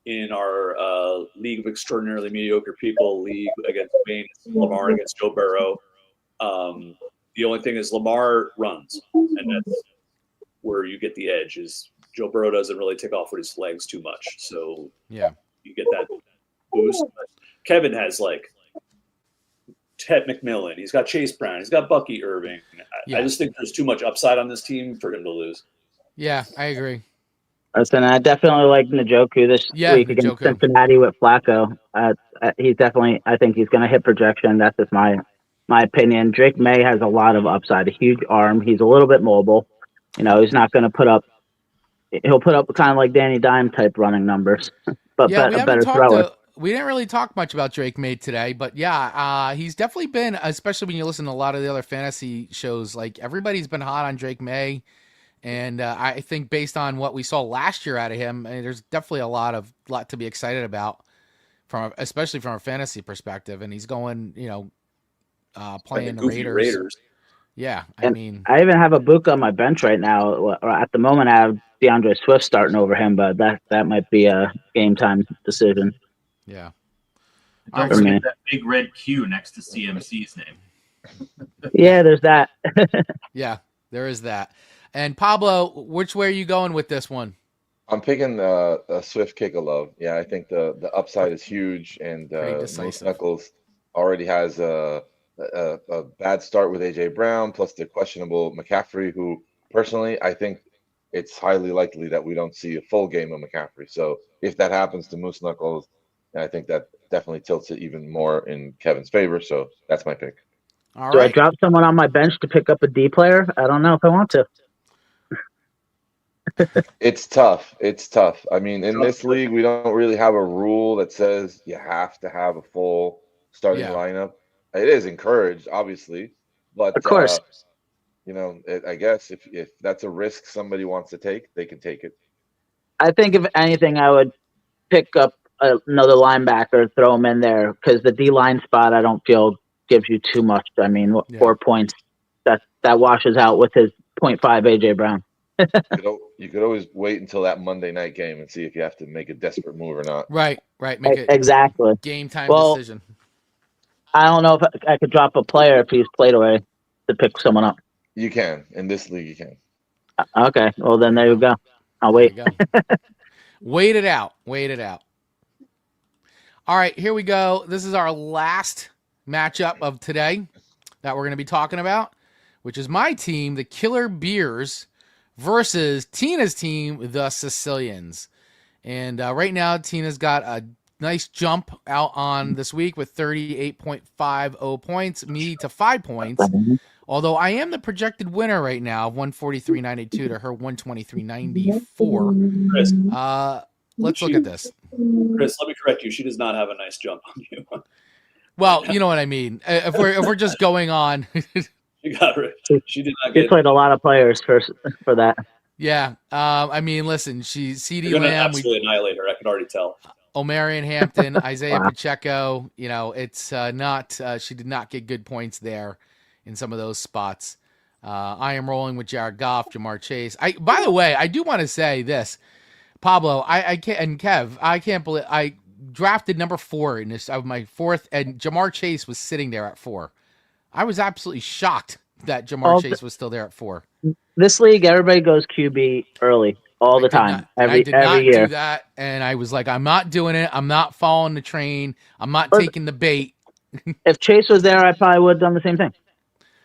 E: in our League of Extraordinarily Mediocre People league against Wayne, Lamar against Joe Burrow. The only thing is Lamar runs, and where you get the edge. Is Joe Burrow doesn't really take off with his legs too much, so
A: Yeah.
E: you get that boost. But Kevin has like Ted McMillan. He's got Chase Brown. He's got Bucky Irving.
A: Yeah.
E: I just think there's too much upside on this team for him to lose.
A: Yeah, I agree.
D: Listen, I definitely like Njoku this week against
A: Njoku.
D: Cincinnati with Flacco. He's definitely, I think he's going to hit projection. That's just my opinion. Drake May has a lot of upside, a huge arm. He's a little bit mobile. He's not going to put up. He'll put up kind of like Danny Dime type running numbers, but
A: Yeah,
D: a better thrower.
A: We didn't really talk much about Drake May today, but yeah, he's definitely been, especially when you listen to a lot of the other fantasy shows, like everybody's been hot on Drake May. And I think based on what we saw last year out of him, there's definitely a lot to be excited about, especially from a fantasy perspective. And he's going, playing the Raiders. Yeah, I
D: even have a book on my bench right now. At the moment, I have DeAndre Swift starting over him, but that might be a game time decision.
A: Yeah.
C: Don't forget that big red Q next to CMC's name.
D: Yeah, there's that.
A: Yeah, there is that. And Pablo, which way are you going with this one?
B: I'm picking a Swift kick of love. Yeah, I think the upside is huge, and Moose Knuckles already has a bad start with AJ Brown, plus the questionable McCaffrey, who personally I think it's highly likely that we don't see a full game of McCaffrey. So if that happens to Moose Knuckles, I think that definitely tilts it even more in Kevin's favor. So that's my pick.
A: All
D: Do
A: right.
D: I drop someone on my bench to pick up a D player? I don't know if I want to.
B: It's tough. I mean, in this league, we don't really have a rule that says you have to have a full starting lineup. It is encouraged, obviously, but
D: of course,
B: I guess if that's a risk somebody wants to take, they can take it.
D: I think if anything, I would pick up another linebacker, throw him in there, because the D line spot I don't feel gives you too much. I mean, 4 points that washes out with his 0.5 AJ Brown.
B: You could always wait until that Monday night game and see if you have to make a desperate move or not.
A: Right. Make it
D: exactly
A: game time decision.
D: I don't know if I could drop a player if he's played away to pick someone up.
B: You can. In this league, you can.
D: Okay. Well, then there you go. I'll wait.
A: Wait it out. All right, here we go. This is our last matchup of today that we're going to be talking about, which is my team, the Killer Beers, versus Tina's team, the Sicilians. And right now, Tina's got a nice jump out on this week with 38.50 points, me to 5 points. Although I am the projected winner right now, 143.92 to her 123.94. Let's look at this.
E: Chris, let me correct you. She does not have a nice jump on you.
A: Well, you know what I mean. If we're just going on,
E: she got it. She did not
D: get. She played a lot of players for that.
A: Yeah. I mean, listen, she's CeeDee
E: Lamb.
A: Absolutely
E: annihilate her. I can already tell.
A: Omarion Hampton, Isaiah Pacheco. It's not. She did not get good points there in some of those spots. I am rolling with Jared Goff, Jamar Chase. By the way, I do want to say this, Pablo. I can't, and Kev. I can't believe I drafted number 4 in this of my 4th, and Jamar Chase was sitting there at 4. I was absolutely shocked that Jamar Chase was still there at 4.
D: This league, everybody goes QB early all the time.
A: I did not
D: year.
A: do that, and I was like, I'm not doing it. I'm not following the train. I'm not taking the bait.
D: If Chase was there, I probably would have done the same thing.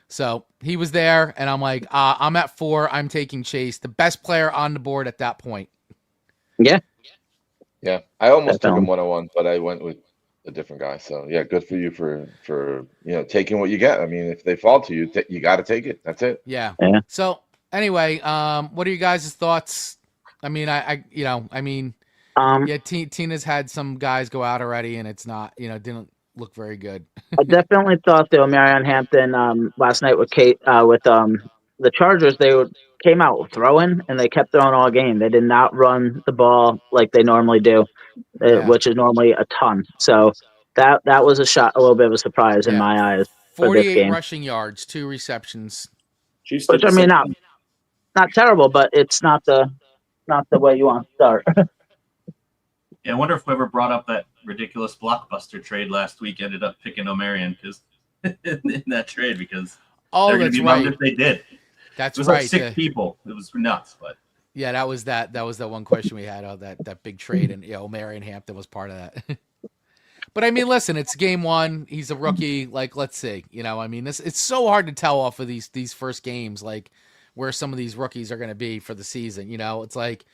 A: So he was there, and I'm like, I'm at 4. I'm taking Chase, the best player on the board at that point.
D: Yeah.
B: Yeah. I almost took him 101, but I went with a different guy. So yeah, good for you for taking what you get. I mean, if they fall to you, you got to take it. That's it.
A: Yeah. So anyway, what are you guys' thoughts? I mean, Tina's had some guys go out already, and it's not, didn't look very good.
D: I definitely thought that Omarion Hampton last night with the Chargers, came out throwing, and they kept throwing all game. They did not run the ball like they normally do, which is normally a ton. So that was a little bit of a surprise in my eyes.
A: 48 rushing yards, 2 receptions.
D: Which I mean, not terrible, but it's not the way you want to start.
C: Yeah, I wonder if whoever brought up that ridiculous blockbuster trade last week ended up picking Omarion in that trade, because they're going to be bummed if they did.
A: That's
C: It was
A: right.
C: like 6 people. It was nuts, but
A: Yeah, that was the one question we had. That big trade, and Marion Hampton was part of that. But I mean, listen, it's game one. He's a rookie. Like, let's see. I mean, it's so hard to tell off of these first games, like where some of these rookies are going to be for the season. It's like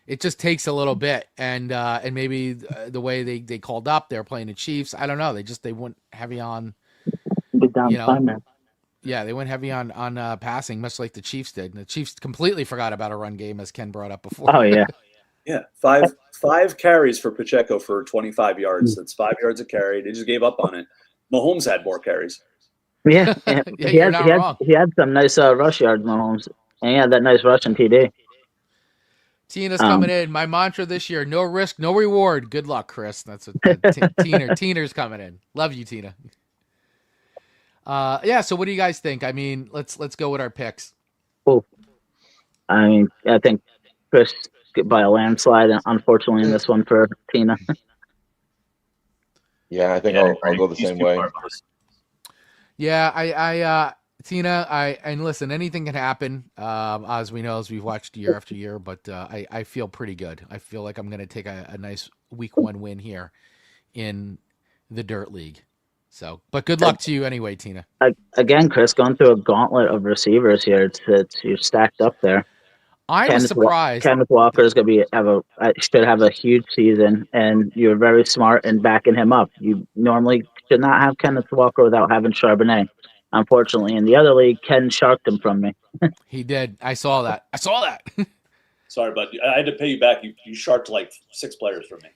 A: it just takes a little bit, and maybe the way they called up, they're playing the Chiefs. I don't know. They went heavy on,
D: Big down
A: you know,
D: time, man.
A: yeah, they went heavy on passing, much like the Chiefs did. And the Chiefs completely forgot about a run game, as Ken brought up before.
D: Oh yeah.
E: Yeah, five carries for Pacheco for 25 yards. That's 5 yards a carry. They just gave up on it. Mahomes had more carries.
D: Yeah,
A: Yeah,
D: he
A: you're
D: had
A: not
D: he had
A: wrong.
D: he had some nice rush yards, Mahomes, and he had that nice rushing TD.
A: Tina's coming in. My mantra this year: no risk, no reward. Good luck, Chris. That's what Tina's coming in. Love you, Tina. Yeah. So, what do you guys think? I mean, let's go with our picks.
D: Cool. I mean, I think Chris by a landslide, unfortunately, in this one for Tina.
B: Yeah, I think
C: yeah,
B: I'll go the
C: He's
B: same
C: too
B: way.
C: far close.
A: Yeah, Tina, and listen, anything can happen, as we know, as we've watched year after year, but I feel pretty good. I feel like I'm going to take a nice week one win here in the Dirt League. So, but good luck to you anyway, Tina.
D: Again, Chris, going through a gauntlet of receivers here. It's you're stacked up there.
A: I was surprised.
D: Kenneth Walker's gonna should have a huge season, and you're very smart in backing him up. You normally should not have Kenneth Walker without having Charbonnet. Unfortunately, in the other league, Ken sharked him from me.
A: He did. I saw that.
E: Sorry, but I had to pay you back. You sharked like 6 players from me.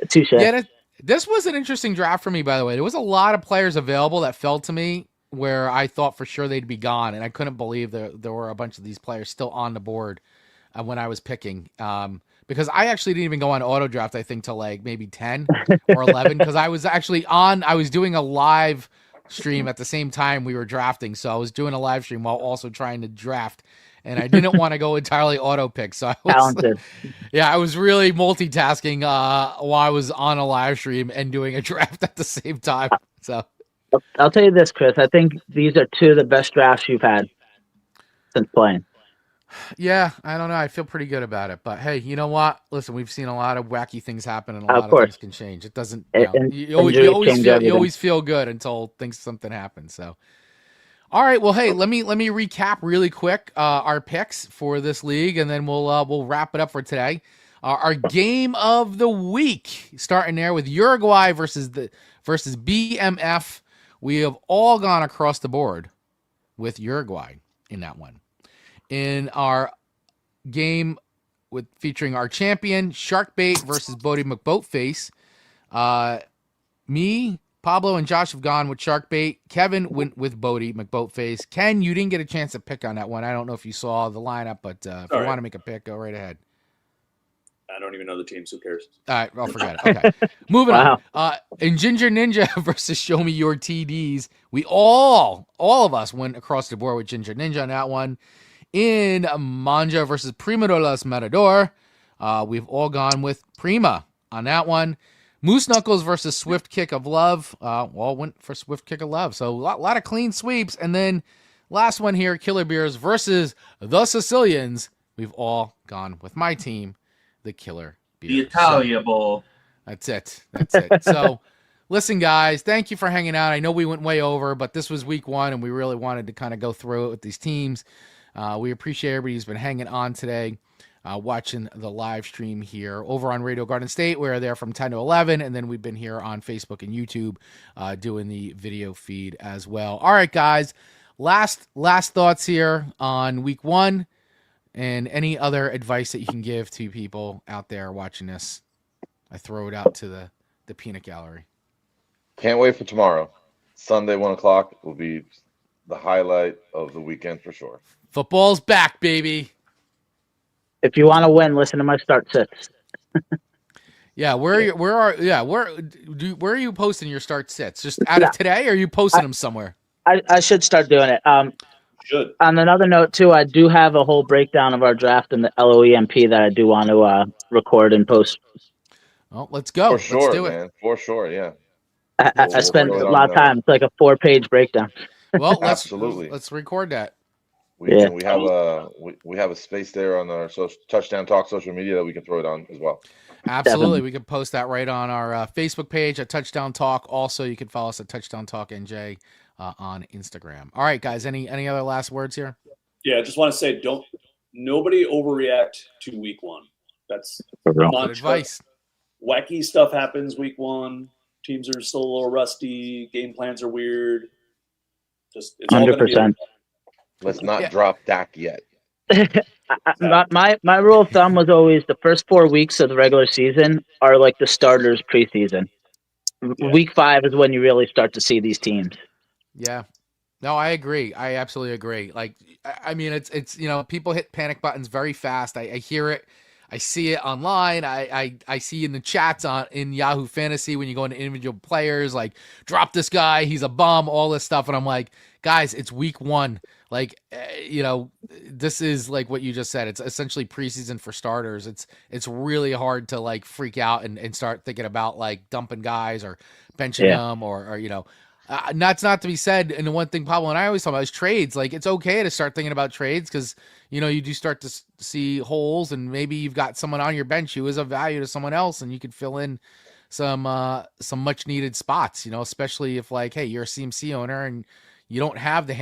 D: Touche.
A: Yeah, this was an interesting draft for me, by the way. There was a lot of players available that fell to me where I thought for sure they'd be gone, and I couldn't believe there were a bunch of these players still on the board when I was picking. Because I actually didn't even go on auto draft, I think, till like maybe 10 or 11, because I was actually I was doing a live stream at the same time we were drafting, so I was doing a live stream while also trying to draft, and I didn't want to go entirely auto pick, so I was
D: Talented.
A: Yeah, I was really multitasking while I was on a live stream and doing a draft at the same time. So
D: I'll tell you this, Chris. I think these are 2 of the best drafts you've had since playing.
A: yeah, I don't know. I feel pretty good about it. But hey, you know what? Listen, we've seen a lot of wacky things happen, and a lot of things can change. It doesn't. You always feel good until something happens. So, all right. Well, hey, let me recap really quick our picks for this league, and then we'll wrap it up for today. Our game of the week, starting there with Uruguay versus BMF. We have all gone across the board with Uruguay in that one. In our game featuring our champion, Sharkbait versus Bodie McBoatface, me, Pablo, and Josh have gone with Sharkbait. Kevin went with Bodie McBoatface. Ken, you didn't get a chance to pick on that one. I don't know if you saw the lineup, but if you want to make a pick, go right ahead.
E: I don't even know the teams. Who cares?
A: All right, I'll forget it. Okay, moving on. In Ginger Ninja versus Show Me Your TDs, we all of us went across the board with Ginger Ninja on that one. In Manja versus Prima de los Matador, we've all gone with Prima on that one. Moose Knuckles versus Swift Kick of Love, all went for Swift Kick of Love. So a lot of clean sweeps. And then last one here, Killer Beers versus the Sicilians. We've all gone with my team, the Killer Beers.
C: The Italia Bowl.
A: That's it. So, listen, guys, thank you for hanging out. I know we went way over, but this was week one, and we really wanted to kind of go through it with these teams. We appreciate everybody who's been hanging on today, watching the live stream here over on Radio Garden State. We're there from 10 to 11, and then we've been here on Facebook and YouTube doing the video feed as well. All right, guys, last thoughts here on week one, and any other advice that you can give to people out there watching this. I throw it out to the peanut gallery.
B: Can't wait for tomorrow. Sunday, 1:00 will be the highlight of the weekend for sure.
A: Football's back, baby.
D: If you want to win, listen to my start sits.
A: Yeah, where are you posting your start sits? Just out of today, or are you posting them somewhere?
D: I should start doing it.
E: Should.
D: On another note, too, I do have a whole breakdown of our draft in the LOEMP that I do want to record and post.
A: Well, let's go.
B: For sure,
A: let's do
B: man.
A: it.
B: For sure, yeah.
D: I spent a lot of time. It's like a 4-page breakdown.
A: Well,
B: Absolutely.
A: let's record that.
B: We have a space there on our Touchdown Talk social media that we can throw it on as well.
A: Absolutely.
D: Definitely.
A: We can post that right on our Facebook page at Touchdown Talk. Also, you can follow us at Touchdown Talk NJ on Instagram. All right, guys. Any other last words here?
E: Yeah, I just want to say, nobody overreact to week one. That's
D: For real.
A: Good advice.
E: Wacky stuff happens week one. Teams are still a little rusty. Game plans are weird. It's all going to be
D: 100%.
B: Let's not drop Dak yet.
D: My rule of thumb was always the first 4 weeks of the regular season are like the starters preseason.
E: Yeah.
D: Week 5 is when you really start to see these teams.
A: Yeah. No, I agree. I absolutely agree. Like, I mean, it's people hit panic buttons very fast. I hear it. I see it online. I see in the chats in Yahoo Fantasy when you go into individual players, like, drop this guy, he's a bum, all this stuff. And I'm like, guys, it's week 1. Like, this is like what you just said. It's essentially preseason for starters. It's really hard to like freak out and start thinking about like dumping guys or benching them or that's not to be said. And the one thing Pablo and I always talk about is trades. Like, it's okay to start thinking about trades because, you do start to see holes and maybe you've got someone on your bench who is of value to someone else and you could fill in some much needed spots, especially if like, hey, you're a CMC owner and you don't have the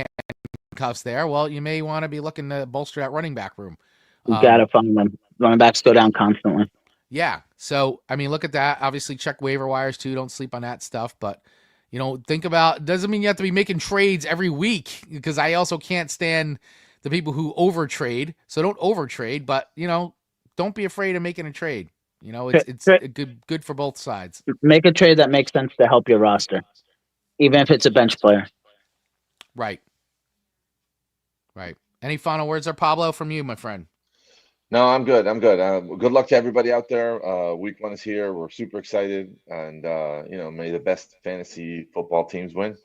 A: handcuffs there. Well, you may want to be looking to bolster that running back room.
D: You got to find them. Running backs go down constantly.
A: Yeah. So, I mean, look at that. Obviously check waiver wires too. Don't sleep on that stuff, but think about, doesn't mean you have to be making trades every week because I also can't stand the people who overtrade. So don't overtrade, but don't be afraid of making a trade. It's good for both sides.
D: Make a trade that makes sense to help your roster, even if it's a bench player.
A: Right. Any final words there, Pablo, from you, my friend?
B: No, I'm good. Good luck to everybody out there. Week 1 is here. We're super excited, and may the best fantasy football teams win.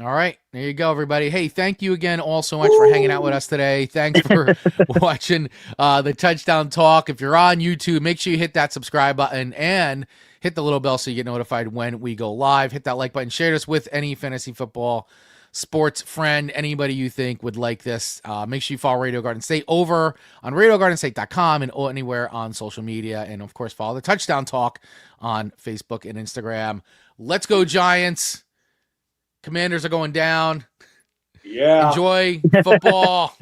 A: All right, there you go, everybody. Hey, thank you again all so much for hanging out with us today. Thanks for watching the Touchdown Talk. If you're on YouTube, make sure you hit that subscribe button and hit the little bell so you get notified when we go live. Hit that like button. Share this with any fantasy football sports friend, anybody you think would like this. Make sure you follow Radio Garden State over on RadioGardenState.com and anywhere on social media. And, of course, follow the Touchdown Talk on Facebook and Instagram. Let's go, Giants. Commanders are going down.
E: Yeah.
A: Enjoy football.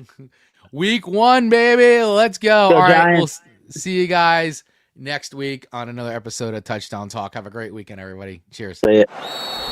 A: Week 1, baby. Let's go. All right, Giants. We'll see you guys next week on another episode of Touchdown Talk. Have a great weekend, everybody. Cheers.
D: See ya.